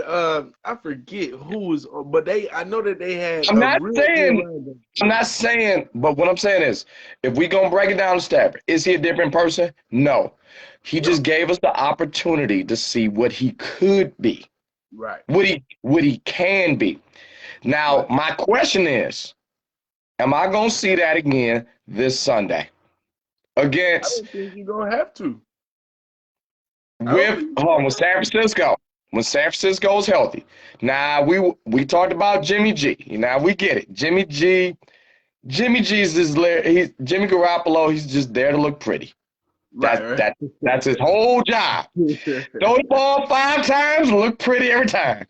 I forget who was, but I know that they had I'm a not real good saying. linebacker. I'm not saying. But what I'm saying is, if we gonna break it down to Stafford, is he a different person? No. He just gave us the opportunity to see what he could be, Right. what he can be. Now, Right. my question is, am I gonna see that again this Sunday I against don't think you're gonna have to. with with San Francisco? When San Francisco is healthy. Now we talked about Jimmy G. Now we get it. Jimmy G's Jimmy Garoppolo. He's just there to look pretty. Right. That's his whole job. Throw the ball 5 times, look pretty every time.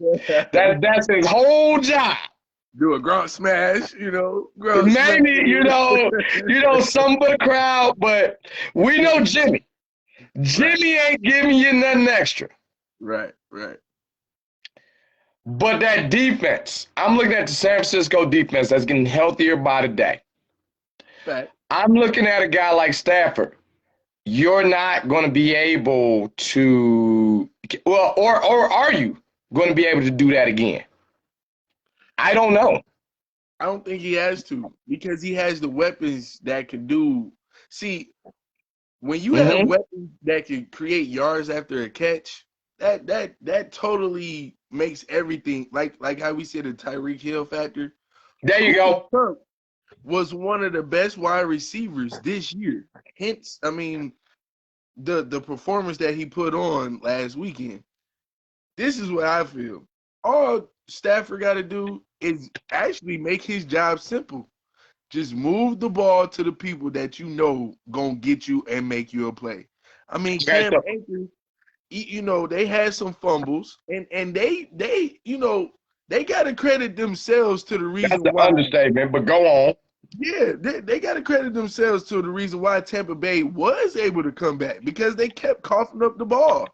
That's his whole job. Do a grunt smash, Maybe some for the crowd, but we know Jimmy. Jimmy ain't giving you nothing extra. Right. But that defense, I'm looking at the San Francisco defense that's getting healthier by the day. Fact. I'm looking at a guy like Stafford. You're not going to be able to, well, or are you going to be able to do that again? I don't know. I don't think he has to because he has the weapons that can do. See, when you have weapons that can create yards after a catch, that totally makes everything like how we said the Tyreek Hill factor. There you go. Cooper was one of the best wide receivers this year. Hence, I mean, the performance that he put on last weekend. This is what I feel. All Stafford got to do is actually make his job simple. Just move the ball to the people that you know gonna get you and make you a play. I mean, Cam Akers, they had some fumbles, and they got to credit themselves to the reason That's why. the understatement, but go on. Yeah, they got to credit themselves to the reason why Tampa Bay was able to come back because they kept coughing up the ball.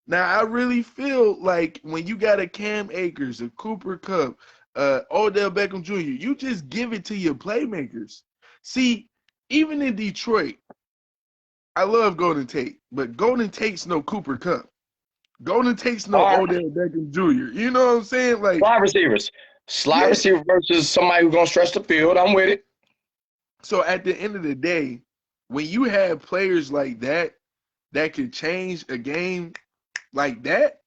Now, I really feel like when you got a Cam Akers, a Cooper Kupp, Odell Beckham Jr., you just give it to your playmakers. See, even in Detroit, I love Golden Tate, but Golden Tate's no Cooper Kupp. Golden Tate's no Odell Beckham Jr. You know what I'm saying? Like slot receivers. Slot receiver versus somebody who's going to stretch the field. I'm with it. So at the end of the day, when you have players like that can change a game like that,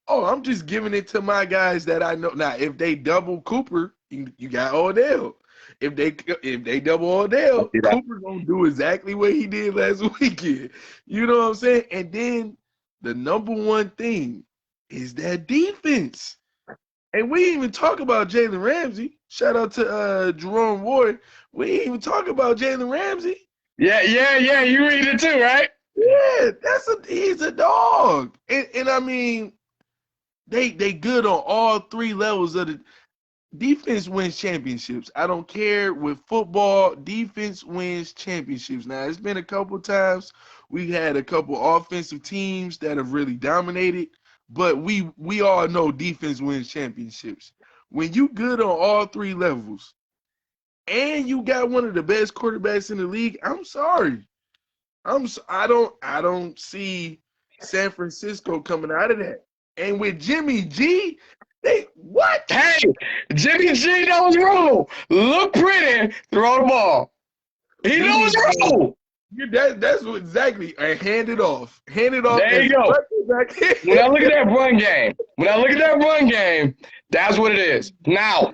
I'm just giving it to my guys that I know. Now, if they double Cooper, you got Odell. If they double Odell, Cooper gonna do exactly what he did last weekend. You know what I'm saying? And then the number one thing is that defense. And we didn't even talk about Jalen Ramsey. Shout out to Jerome Ward. We didn't even talk about Jalen Ramsey. Yeah. You read it too, right? Yeah, he's a dog. And I mean, they good on all 3 levels of the defense wins championships. I don't care with football, defense wins championships. Now, it's been a couple times we had a couple offensive teams that have really dominated, but we all know defense wins championships. When you good on all 3 levels and you got one of the best quarterbacks in the league, I'm sorry. I don't see San Francisco coming out of that. And with Jimmy G, what? Hey, Jimmy G knows rule. Look pretty, throw the ball. He knows rule. That's what exactly. And hand it off. There you go. When I look at that run game, that's what it is. Now,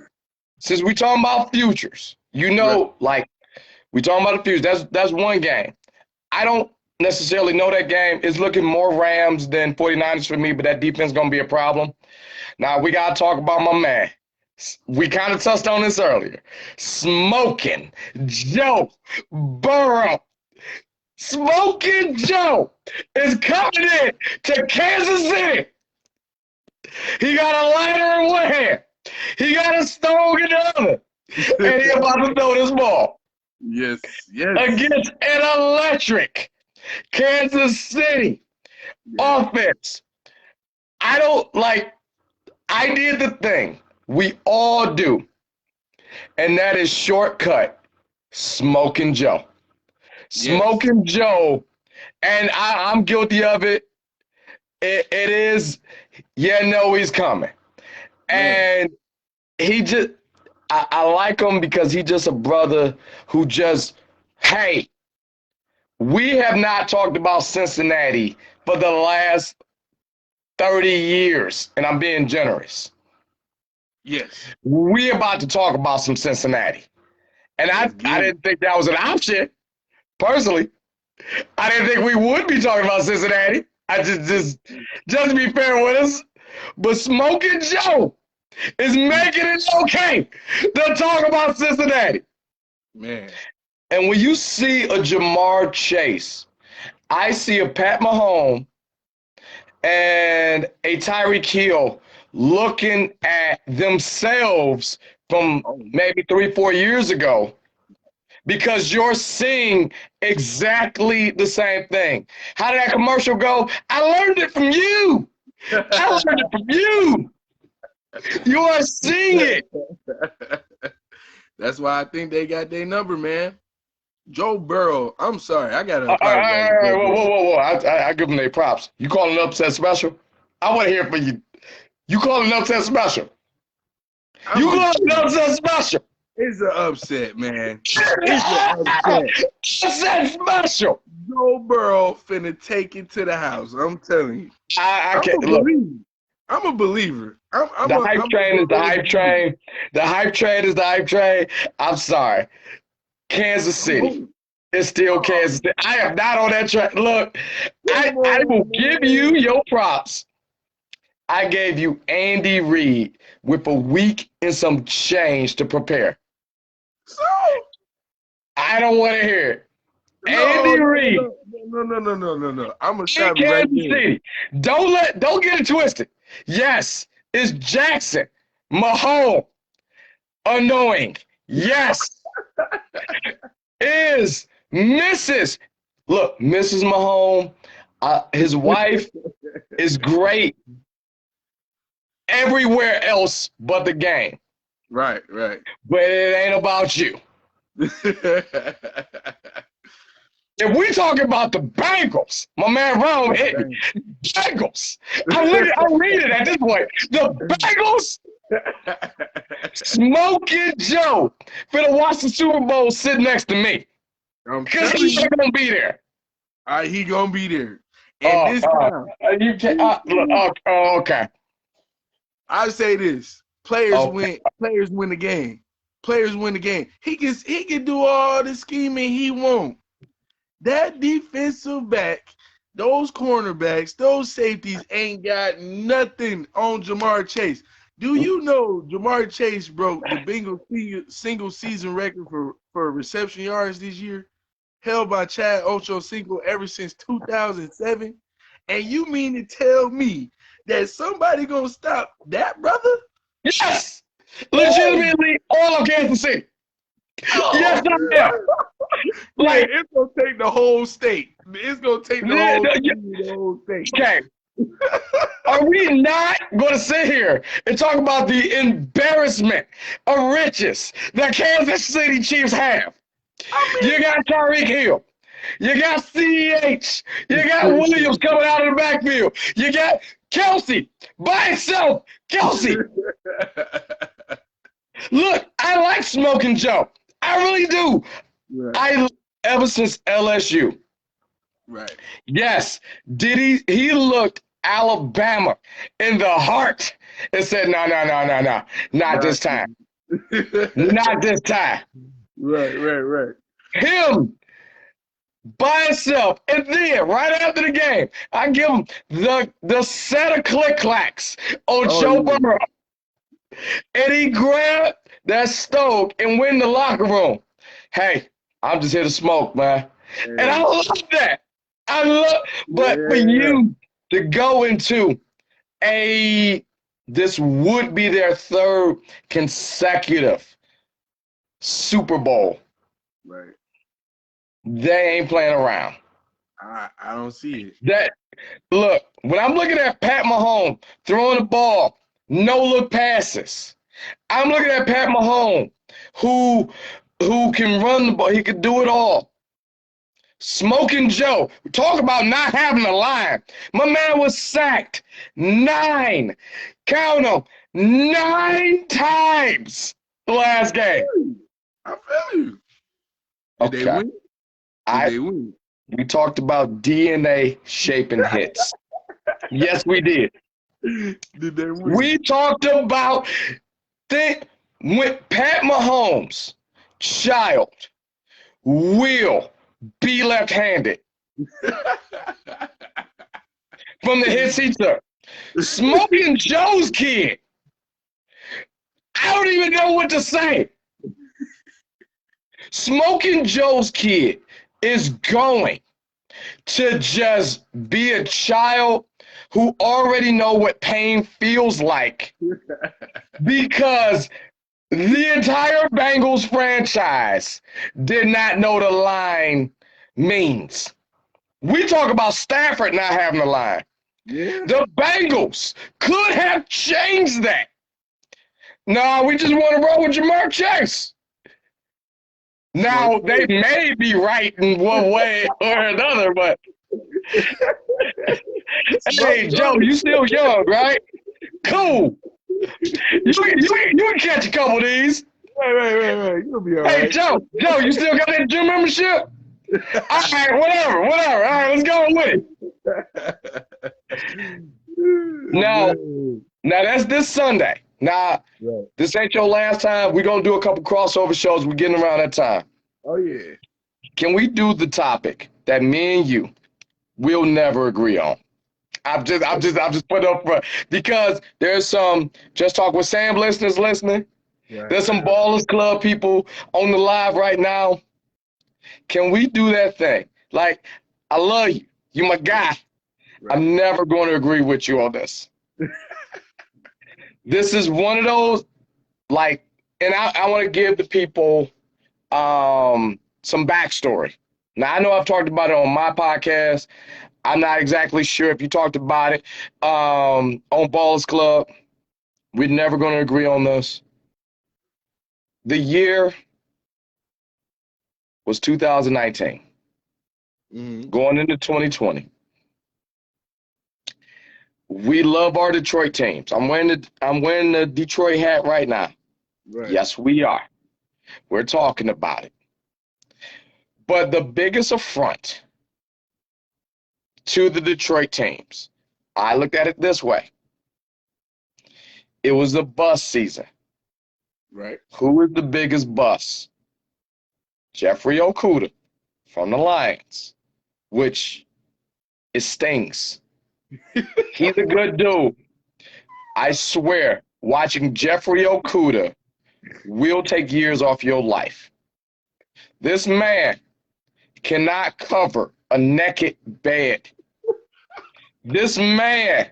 since we talking about futures, like We talking about the future. That's one game. I don't necessarily know that game. It's looking more Rams than 49ers for me, but that defense is going to be a problem. Now, we got to talk about my man. We kind of touched on this earlier. Smoking Joe Burrow. Smoking Joe is coming in to Kansas City. He got a lighter in one hand. He got a stone in the other. And he about to throw this ball. Yes. Against an electric Kansas City offense. I did the thing we all do, and that is shortcut Smoking Joe. Smoking Joe, and I'm guilty of it. It is, he's coming. And he just, I like him because he's just a brother who just, hey, we have not talked about Cincinnati for the last 30 years, and I'm being generous. Yes. We're about to talk about some Cincinnati. And I didn't think that was an option, personally. I didn't think we would be talking about Cincinnati. I just to be fair with us. But Smoking Joe is making it okay to talk about Cincinnati. Man. And when you see a Jamar Chase, I see a Pat Mahomes and a Tyreek Hill looking at themselves from maybe 3-4 years ago, because you're seeing exactly the same thing. How did that commercial go? I learned it from you. I learned it from you. You are seeing it. That's why I think they got their number, man. Joe Burrow. I'm sorry. I got to Whoa. I give them their props. You call it an upset special? I want to hear from you. You call it an upset special? You call it an upset special? It's an upset, man. It's an upset. Upset special. Joe Burrow finna take it to the house. I'm telling you. I can't look. I'm a believer. The hype train is the hype train. The hype train is the hype train. I'm sorry. Kansas City. It's still Kansas City. I am not on that track. Look, I will give you your props. I gave you Andy Reid with a week and some change to prepare. So I don't want to hear it. Andy Reid. No. I'm gonna stop you right there. Don't get it twisted. Yes, it's Jackson Mahomes. Annoying. Yes. Is Mrs. Mahomes. His wife is great everywhere else but the game. Right. But it ain't about you. If we talking about the Bengals, my man Ron hit me. Bengals. I'm reading at this point. The Bengals. Smoking Joe finna watch the Super Bowl sit next to me. Because he's gonna be there. All right, he gonna be there. And this time, you can't. Okay. I say this: players win the game. Players win the game. He can do all the scheming he wants. That defensive back, those cornerbacks, those safeties ain't got nothing on Jamar Chase. Do you know Jamar Chase broke the Bengals single season record for reception yards this year, held by Chad Ochocinco ever since 2007? And you mean to tell me that somebody gonna stop that, brother? Yes, legitimately, all of Kansas City. Yes, I am. Like, it's gonna take the whole state. It's gonna take the whole state. Okay. Are we not going to sit here and talk about the embarrassment of riches that Kansas City Chiefs have? You got Tyreek Hill. You got CEH. You got Williams coming out of the backfield. You got Kelsey by himself. Kelsey. Look, I like Smoking Joe. I really do. Right. Ever since LSU. Right. Yes. He looked Alabama in the heart and said, no. Not this time. Not this time. Right. him by himself. And then, right after the game, I give him the set of click clacks on Joe yeah. Burrow. And he grabbed that stove and went in the locker room. Hey, I'm just here to smoke, man. And I love that. But for you to go into this would be their third consecutive Super Bowl. Right. They ain't playing around. I don't see it. Look, when I'm looking at Pat Mahomes throwing the ball, no look passes. I'm looking at Pat Mahomes, who can run the ball. He could do it all. Smoking Joe. Talk about not having a line. My man was sacked 9. Count them. 9 times the last game. I feel you. Did they win? They win? We talked about DNA shaping hits. Yes, we did. Did they win? We talked about when Pat Mahomes' child will be left-handed from the hits he took. Smoking Joe's kid. I don't even know what to say. Smoking Joe's kid is going to just be a child who already know what pain feels like because the entire Bengals franchise did not know the line means. We talk about Stafford not having a line. Yeah. The Bengals could have changed that. No, we just want to roll with Jamar Chase. Now, they may be right in one way or another, but hey, Joe, you still young, right? Cool. You can catch a couple of these. Right. You'll be all right. Hey, Joe, you still got that gym membership? All right, whatever. All right, let's go with it. Now that's this Sunday. Now, this ain't your last time. We're going to do a couple crossover shows. We're getting around that time. Oh, yeah. Can we do the topic that me and you will never agree on? I'm just putting up front because there's some Just Talk with Sam listeners listening. Right. There's some Ballers Club people on the live right now. Can we do that thing? Like, I love you. You're my guy. Right. I'm never going to agree with you on this. This is one of those, like, and I want to give the people some backstory. Now, I know I've talked about it on my podcast. I'm not exactly sure if you talked about it on Ballers Club. We're never going to agree on this. The year was 2019, going into 2020. We love our Detroit teams. I'm wearing the Detroit hat right now. Right. Yes, we are. We're talking about it. But the biggest affront to the Detroit teams, I looked at it this way. It was the bus season. Right. Who is the biggest bus? Jeffrey Okudah from the Lions, which it stings. He's a good dude. I swear, watching Jeffrey Okudah will take years off your life. This man cannot cover a naked bed. This man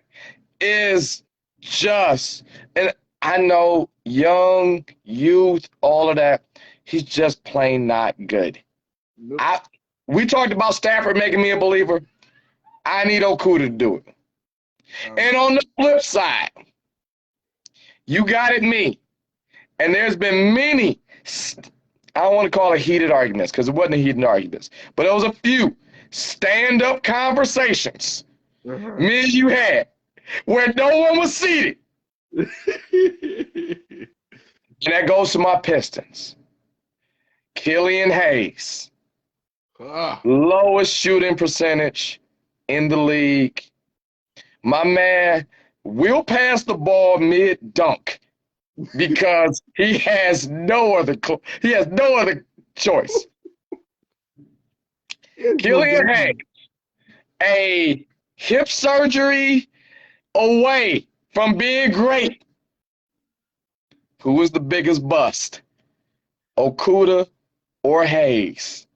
is just, and I know young, youth, all of that, he's just plain not good. Nope. We talked about Stafford making me a believer. I need Okudah to do it. And on the flip side, you got it me. And there's been many, I don't want to call it heated arguments because it wasn't a heated arguments, but there was a few stand-up conversations me and you had where no one was seated. And that goes to my Pistons. Killian Hayes, lowest shooting percentage in the league. My man will pass the ball mid-dunk because he has no other choice. Killian Hayes, a hip surgery away from being great. Who is the biggest bust? Okuda or Hayes?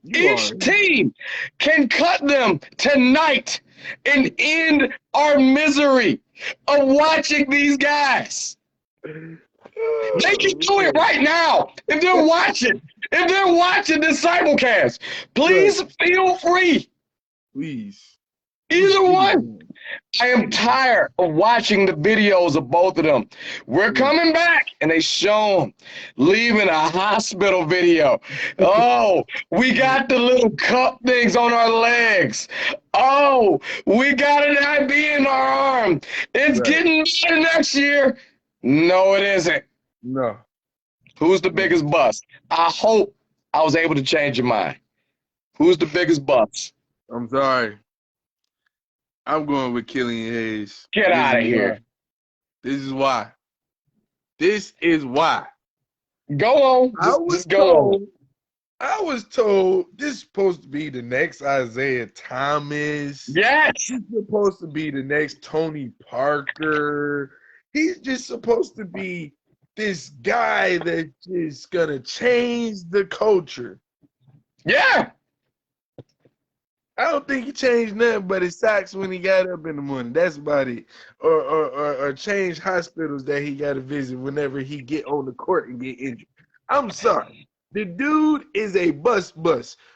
Each team can cut them tonight and end our misery of watching these guys. They can do it right now. If they're watching this simulcast, please feel free. Please. Either one. I am tired of watching the videos of both of them. We're coming back, and they show them leaving a hospital video. Oh, we got the little cup things on our legs. Oh, we got an IV in our arm. It's getting better next year. No, it isn't. No. Who's the biggest bust? I hope I was able to change your mind. Who's the biggest bust? I'm sorry. I'm going with Killian Hayes. Get out of here. This is why. This is why. Go on. Just go on. I was told this is supposed to be the next Isaiah Thomas. Yes. He's supposed to be the next Tony Parker. He's just supposed to be this guy that is going to change the culture. Yeah. I don't think he changed nothing but his socks when he got up in the morning. That's about it. Or change hospitals that he got to visit whenever he get on the court and get injured. I'm sorry. The dude is a bust.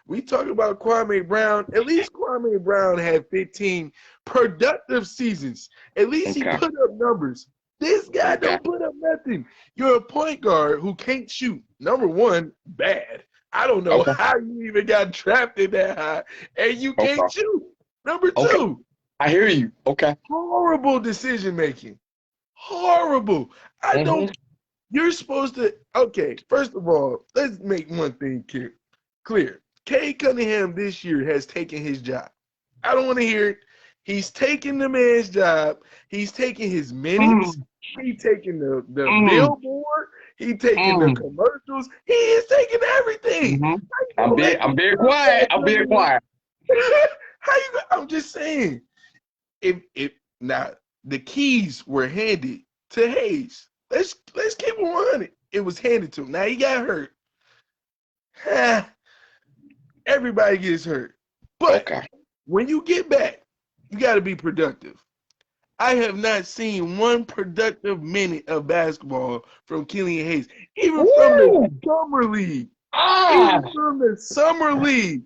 We talk about Kwame Brown. At least Kwame Brown had 15 productive seasons. At least he put up numbers. This guy don't put up nothing. You're a point guard who can't shoot. Number one, bad. I don't know how you even got drafted that high, and you can't shoot. Number two. I hear you. Okay. Horrible decision making. Horrible. I don't. You're supposed to. Okay. First of all, let's make one thing clear. Cade Cunningham this year has taken his job. I don't want to hear it. He's taking the man's job. He's taking his minutes. He's taking the billboard. He's taking the commercials. He is taking everything. I'm being quiet. I'm being quiet. I'm just saying. If now the keys were handed to Hayes. Let's keep it 100. It was handed to him. Now he got hurt. Everybody gets hurt. But when you get back, you got to be productive. I have not seen one productive minute of basketball from Killian Hayes, even from the summer league. Even from the summer league.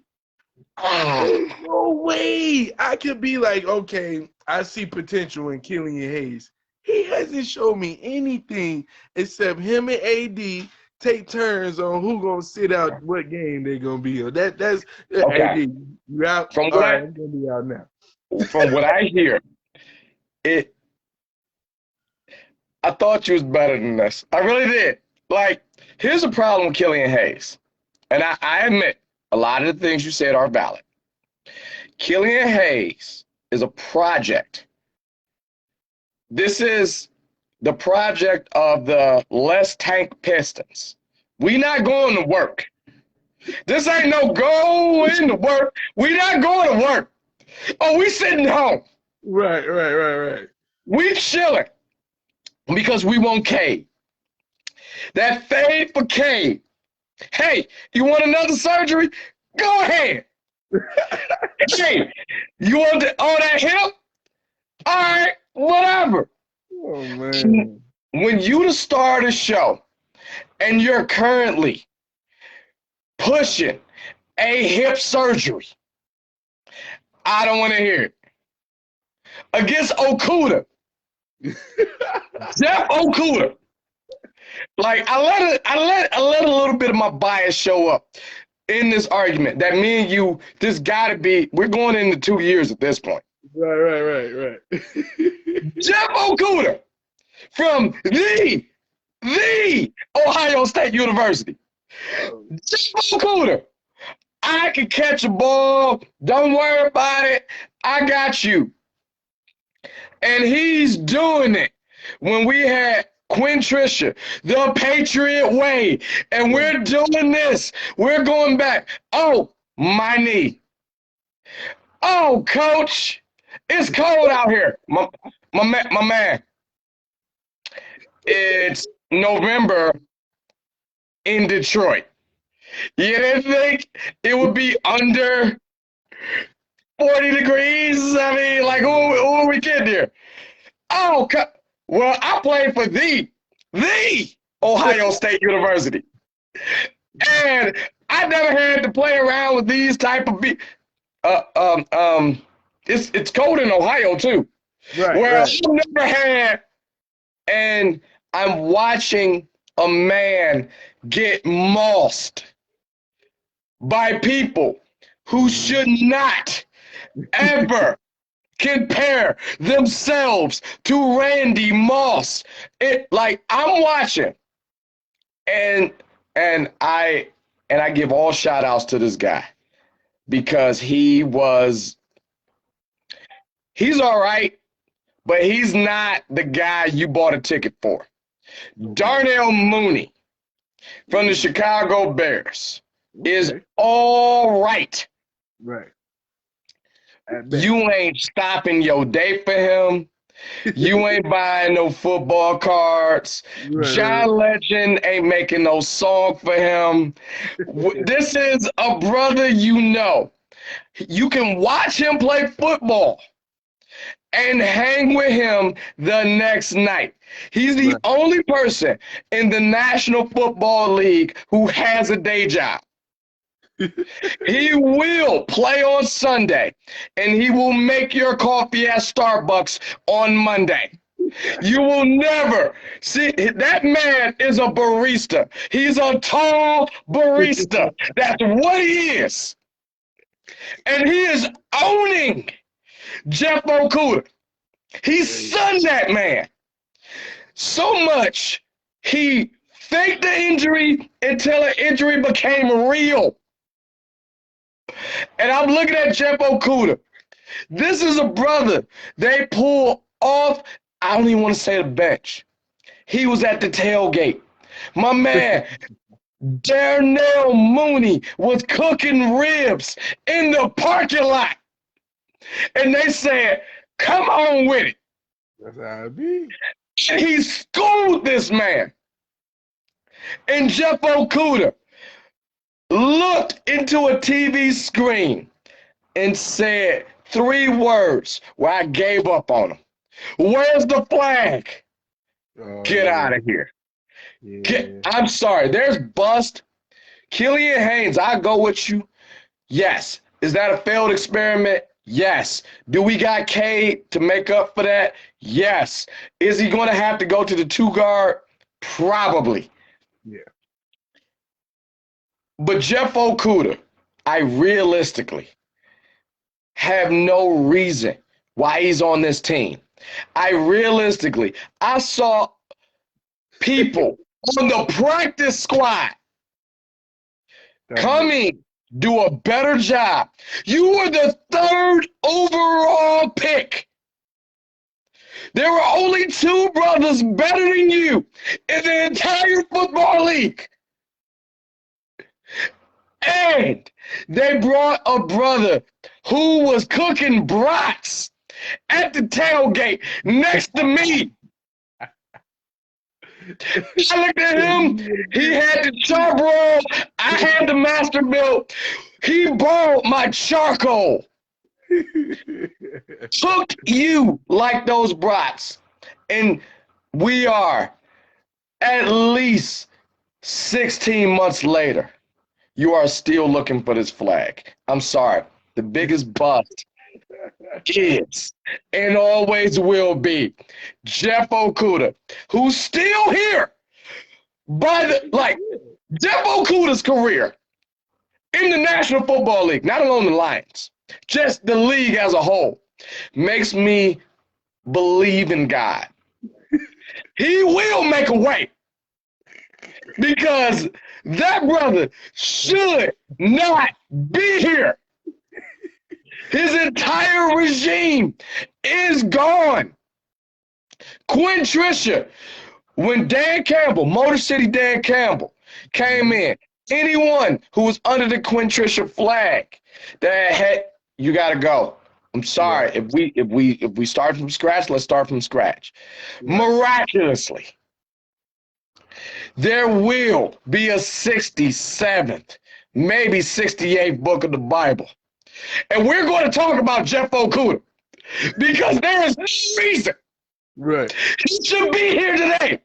There's no way I could be like, okay, I see potential in Killian Hayes. He hasn't shown me anything except him and AD take turns on who gonna sit out what game they're gonna be on. That's AD. You out? From what I'm gonna be out now. From what I hear, I thought you was better than this. I really did. Like, here's the problem with Killian Hayes. And I admit, a lot of the things you said are valid. Killian Hayes is a project. This is the project of the less tank Pistons. We not going to work. This ain't no going to work. We not going to work. Oh, we sitting home. Right. We chilling because we want Cade. That fade for Cade. Hey, you want another surgery? Go ahead. Hey, you want that hip? All right, whatever. Oh, man. When you the star of the show and you're currently pushing a hip surgery, I don't want to hear it. Against Okuda. Jeff Okuda. Like, I let a little bit of my bias show up in this argument that me and you, this gotta be, we're going into 2 years at this point. Right. Jeff Okuda from the Ohio State University. Jeff Okuda. I can catch a ball. Don't worry about it. I got you. And he's doing it when we had Quinn Trisha, the Patriot way. And we're doing this. We're going back. Oh, my knee. Oh, coach, it's cold out here. My man, it's November in Detroit. You didn't think it would be under 40 degrees? I mean, like, who are we kidding here? Oh, well, I played for the Ohio State University. And I never had to play around with these type of it's cold in Ohio too. Right, Well, right. I've never had, and I'm watching a man get mossed by people who should not ever compare themselves to Randy Moss. It like I'm watching, and and I and I give all shout outs to this guy because he's all right, but he's not the guy you bought a ticket for. Darnell Mooney from the Chicago Bears is Okay. all right. Right. At best. You ain't stopping your day for him. You ain't buying no football cards. Right, John Legend ain't making no song for him. This is a brother you know. You can watch him play football and hang with him the next night. He's the Right. only person in the National Football League who has a day job. He will play on Sunday, and he will make your coffee at Starbucks on Monday. You will never see that man is a barista. He's a tall barista. That's what he is. And he is owning Jeff Okuda. He's sunned that man so much he faked the injury until the injury became real. And I'm looking at Jeff Okuda. This is a brother they pull off, I don't even want to say the bench. He was at the tailgate. My man, Darnell Mooney was cooking ribs in the parking lot. And they said, come on with it. That's how it be. And he schooled this man. And Jeff Okuda looked into a TV screen and said 3 words where I gave up on him. Where's the flag? Get out of here. Yeah. I'm sorry. There's bust. Killian Haynes, I go with you. Yes. Is that a failed experiment? Yes. Do we got Cade to make up for that? Yes. Is he going to have to go to the 2 guard? Probably. Yeah. But Jeff Okuda, I realistically have no reason why he's on this team. I saw people on the practice squad coming, do a better job. You were the 3rd overall pick. There were only 2 brothers better than you in the entire football league. And they brought a brother who was cooking brats at the tailgate next to me. I looked at him. He had the charbroil. I had the Masterbuilt. He borrowed my charcoal. Cooked you like those brats. And we are at least 16 months later. You are still looking for this flag. I'm sorry. The biggest bust is and always will be Jeff Okuda, who's still here Jeff Okuda's career in the National Football League, not alone the Lions, just the league as a whole, makes me believe in God. He will make a way because that brother should not be here. His entire regime is gone. Quinn Trisha, when Dan Campbell, Motor City Dan Campbell, came in, anyone who was under the Quintricia flag that had, you got to go. I'm sorry. Right. If we start from scratch, let's start from scratch. Right. Miraculously, there will be a 67th, maybe 68th book of the Bible. And we're going to talk about Jeff Okuda because there is no reason Right. he should be here today.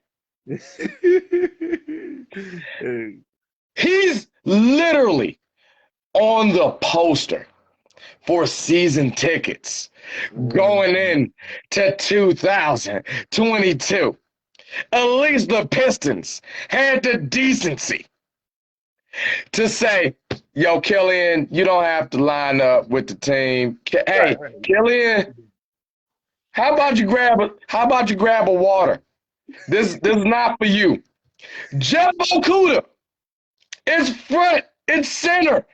Hey. He's literally on the poster for season tickets going in to 2022. At least the Pistons had the decency to say, yo, Killian, you don't have to line up with the team. Hey, Right. Killian, how about you grab a water? This is not for you. Jeff Okuda is front and center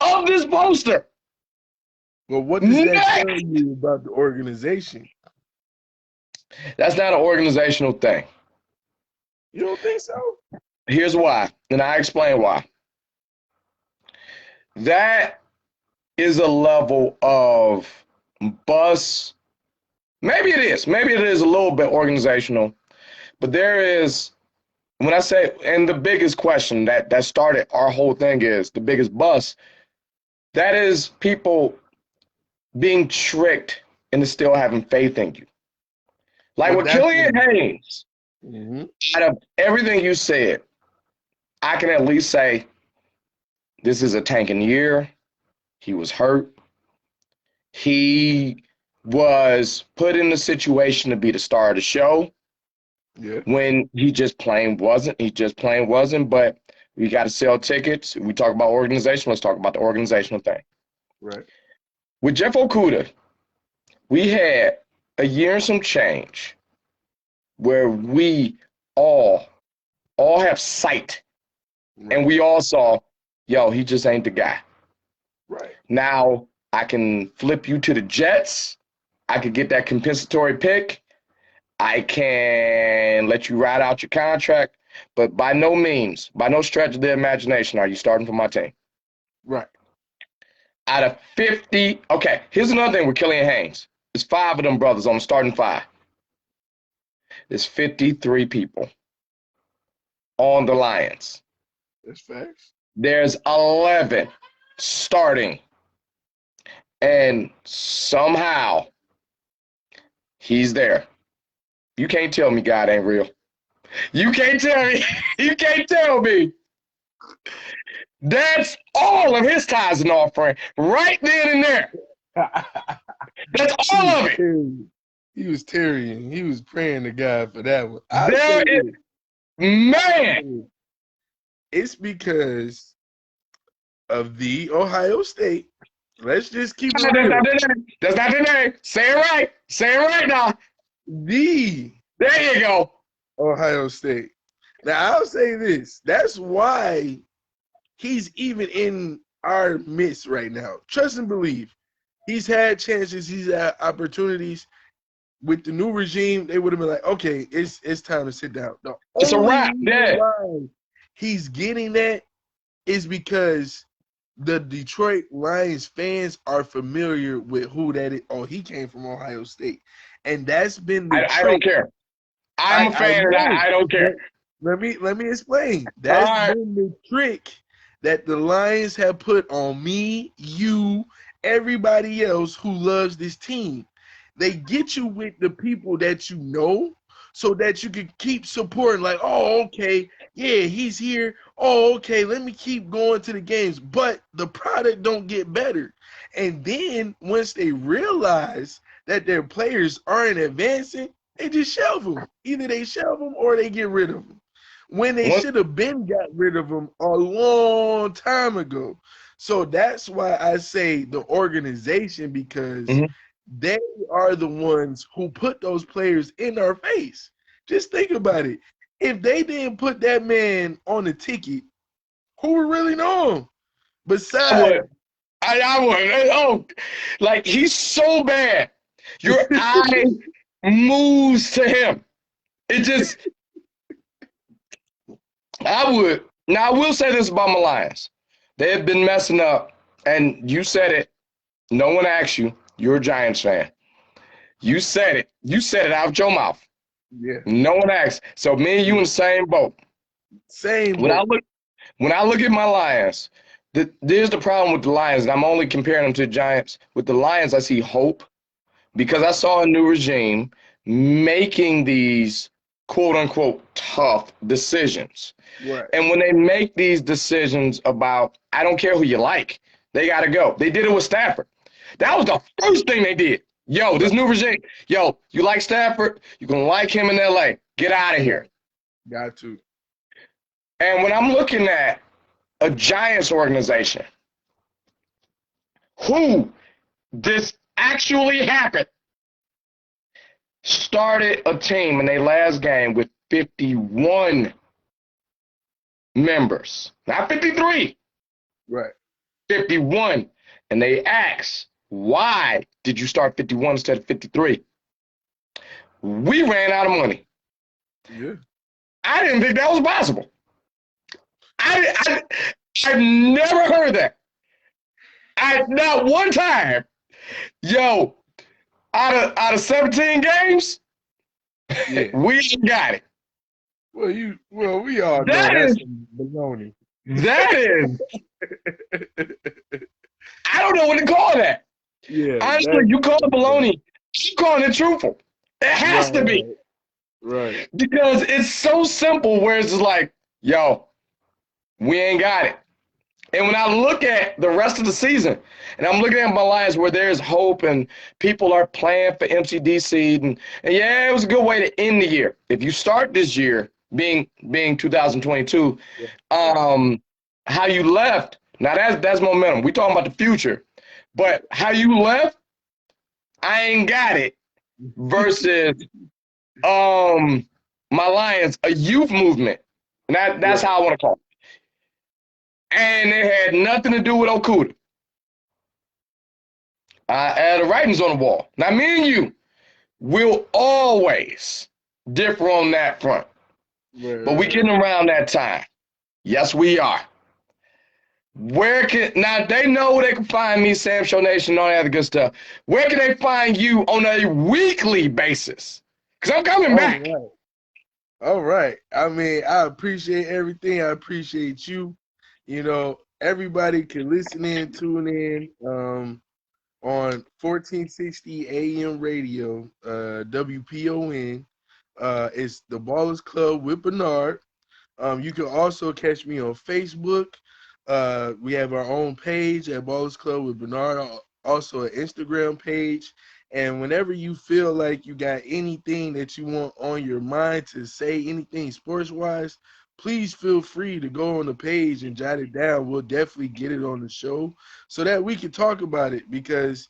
of this poster. Well, what does that Next. tell you about the organization? That's not an organizational thing. You don't think so? Here's why, and I explain why. That is a level of bus. Maybe it is. Maybe it is a little bit organizational. But there is, when I say, and the biggest question that started our whole thing is the biggest bus, that is people being tricked into still having faith in you. Like with Killian Haynes, out of everything you said, I can at least say this is a tanking year. He was hurt. He was put in the situation to be the star of the show. Yeah. When he just plain wasn't. He just plain wasn't. But we got to sell tickets. We talk about organization. Let's talk about the organizational thing. Right. With Jeff Okuda, we had a year and some change where we all have sight. Right. And we all saw, yo, he just ain't the guy. Right. Now I can flip you to the Jets. I could get that compensatory pick. I can let you ride out your contract. But by no means, by no stretch of the imagination, are you starting for my team. Right. Out of 50, okay, here's another thing with Killian Haynes. There's 5 of them brothers on the starting 5. There's 53 people on the Lions. That's facts. There's 11 starting. And somehow he's there. You can't tell me God ain't real. You can't tell me. You can't tell me. That's all of his tithes and offering right then and there. That's all of it. He was tarrying. He was praying to God for that one. Man. It's because of the Ohio State. Let's just keep it real. That's not the name. Say it right. Say it right now. There you go. Ohio State. Now, I'll say this. That's why he's even in our midst right now. Trust and believe. He's had chances. He's had opportunities. With the new regime, they would have been like, okay, it's time to sit down. It's a wrap. Yeah. He's getting that is because the Detroit Lions fans are familiar with who that is. Oh, he came from Ohio State. And that's been the I don't care. I'm a fan and I don't care. Let me explain. That's been the trick that the Lions have put on me, you, everybody else who loves this team. They get you with the people that you know so that you can keep supporting, like, oh, okay, yeah, he's here. Oh, okay, let me keep going to the games. But the product don't get better. And then once they realize that their players aren't advancing, they just shelve them. Either they shelve them or they get rid of them. When they should have been got rid of them a long time ago. So that's why I say the organization, because they are the ones who put those players in our face. Just think about it. If they didn't put that man on the ticket, who would really know him? Besides, I would. Oh, like he's so bad. Your eye moves to him. It just, I would. Now, I will say this about my Lions. They have been messing up, and you said it. No one asked you. You're a Giants fan. You said it. You said it out your mouth. Yeah. No one asked. So me and you in the same boat. Same When I boat. look when I look at my Lions, there's the problem with the Lions, and I'm only comparing them to the Giants. With the Lions, I see hope because I saw a new regime making these quote unquote tough decisions. Right. And when they make these decisions about, I don't care who you like, they got to go. They did it with Stafford. That was the first thing they did. Yo, this new regime. Yo, you like Stafford? You can like him in LA. Get out of here. Got to. And when I'm looking at a Giants organization, who this actually happened, started a team in their last game with 51 members, not 53, Right. 51. And they asked, why did you start 51 instead of 53? We ran out of money. Yeah. I didn't think that was possible. I've never heard that. Not one time. Yo, out of 17 games, Yeah. we got it. Well, we all know That that's is some baloney. that is. I don't know what to call that. Yeah. Honestly, you call it baloney. I'm calling it truthful. It has to be Right. because it's so simple. Where it's just like, yo, we ain't got it. And when I look at the rest of the season, and I'm looking at my Lions where there's hope and people are playing for MCDC, and yeah, it was a good way to end the year. If you start this year being 2022, how you left, now that's momentum. We talking about the future, but how you left, I ain't got it. Versus my Lions, a youth movement, and that's how I want to call it. And it had nothing to do with Okuda. The writing's on the wall. Now, me and you will always differ on that front. But we getting around that time. Yes, we are. Now they know they can find me, Sam Show Nation, and all that other good stuff. Where can they find you on a weekly basis? Because I'm coming back. All right. I mean, I appreciate everything. I appreciate you. You know, everybody can listen in, tune in on 1460 AM radio, WPON. It's the Ballers Club with Bernard. You can also catch me on Facebook. We have our own page at Ballers Club with Bernard, also an Instagram page. And whenever you feel like you got anything that you want on your mind to say, anything sports-wise, please feel free to go on the page and jot it down. We'll definitely get it on the show so that we can talk about it, because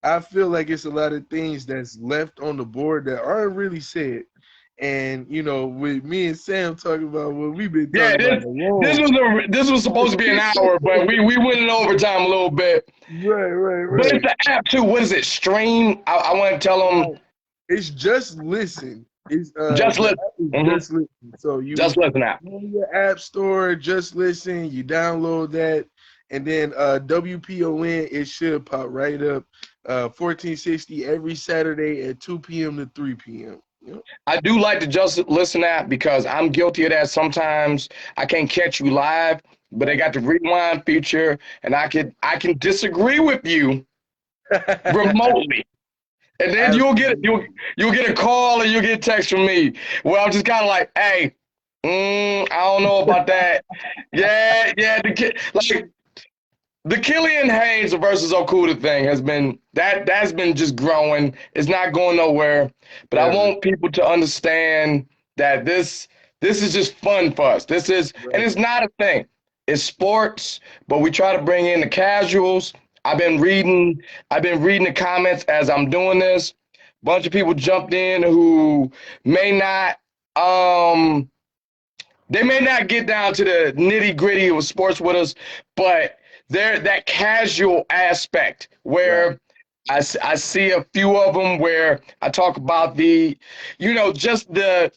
I feel like it's a lot of things that's left on the board that aren't really said. And, you know, with me and Sam talking about what we've been talking about. This was supposed to be an hour, but we went in overtime a little bit. Right. But it's the app too. What is it? Stream? I want to tell them. It's Just Listen. It's Just Listen. Just Listen. So you Just Listen app. go on your app store, Just Listen. You download that, and then WPON. It should pop right up. 1460 every Saturday at 2 p.m. to 3 p.m. Yep. I do like the Just Listen app because I'm guilty of that. Sometimes I can't catch you live, but they got the rewind feature, and I can disagree with you remotely, and then you'll get a call or you'll get a text from me. Well, I'm just kind of like, hey, I don't know about that. Yeah, like the Killian Hayes versus Okuda thing has been that's been just growing. It's not going nowhere. But I want people to understand that this is just fun for us. This is and it's not a thing. It's sports, but we try to bring in the casuals. I've been reading the comments as I'm doing this. Bunch of people jumped in who may not they may not get down to the nitty-gritty of sports with us, but they're that casual aspect where I see a few of them where I talk about just the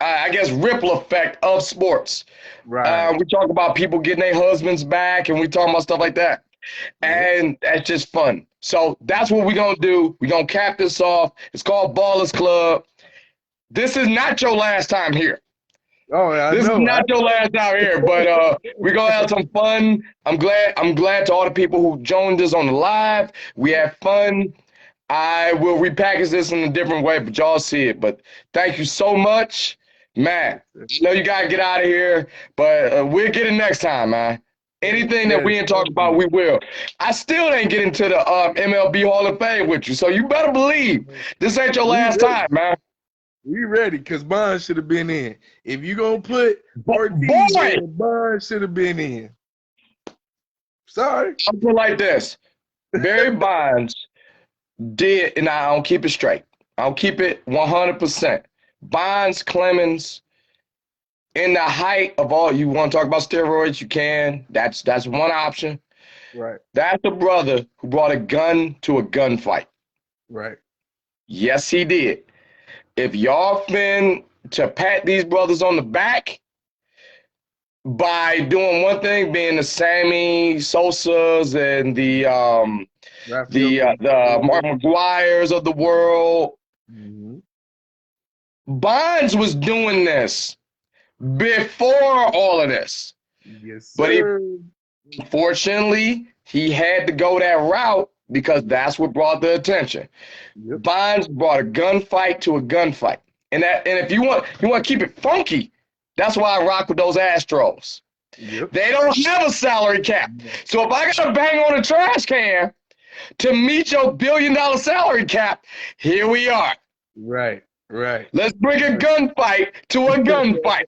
I guess, ripple effect of sports. Right. We talk about people getting their husbands back, and we talk about stuff like that. Yep. And that's just fun. So that's what we're going to do. We're going to cap this off. It's called Ballers Club. This is not your last time here. Oh, I This is know. not your last time here, but we're gonna have some fun. I'm glad to all the people who joined us on the live. We had fun. I will repackage this in a different way, but y'all see it. But thank you so much, man. I know you gotta get out of here, but we'll get it next time, man. Anything that we ain't talked about, we will. I still ain't getting to the MLB Hall of Fame with you, so you better believe this ain't your last time, man. We ready, because Bond should have been in. If you gonna put Ortiz Boy! in, Bond should have been in. Sorry. I'll put it like this. Barry Bonds did, and I don't keep it straight. I'll keep it 100%. Bonds, Clemens, in the height of all, you want to talk about steroids, you can. That's one option. Right. That's the brother who brought a gun to a gunfight. Right. Yes, he did. If y'all fin to pat these brothers on the back by doing one thing, being the Sammy Sosas and the Mark McGuires of the world, Bonds was doing this before all of this. Yes, sir. But unfortunately, he had to go that route because that's what brought the attention. Yep. Bonds brought a gunfight to a gunfight. And if you want to keep it funky, that's why I rock with those Astros. Yep. They don't have a salary cap. So if I gotta bang on a trash can to meet your $1 billion salary cap, here we are. Right. Let's bring a gunfight to a gunfight.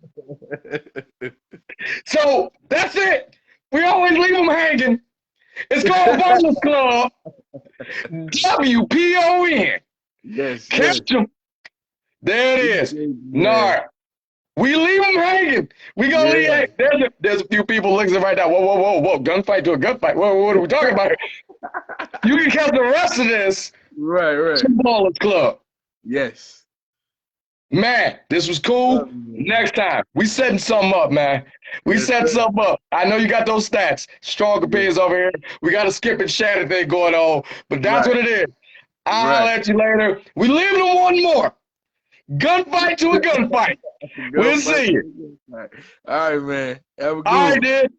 So that's it. We always leave them hanging. It's called Ballers Club. WPON. Yes. Catch them. There it is. Nard. We leave them hanging. We gonna leave. There's a few people listening right now. Whoa. Gunfight to a gunfight. Whoa, what are we talking about? You can catch the rest of this. Right. Ballers Club. Yes. Man, this was cool. Next time, we setting something up, man. We setting something up. I know you got those stats. Strong opinions over here. We got a Skip and Shannon thing going on, but that's what it is. I'll let you later. We leave them one more. Gunfight to a gunfight. We'll see you. All right, man. Have a good one. All right, dude.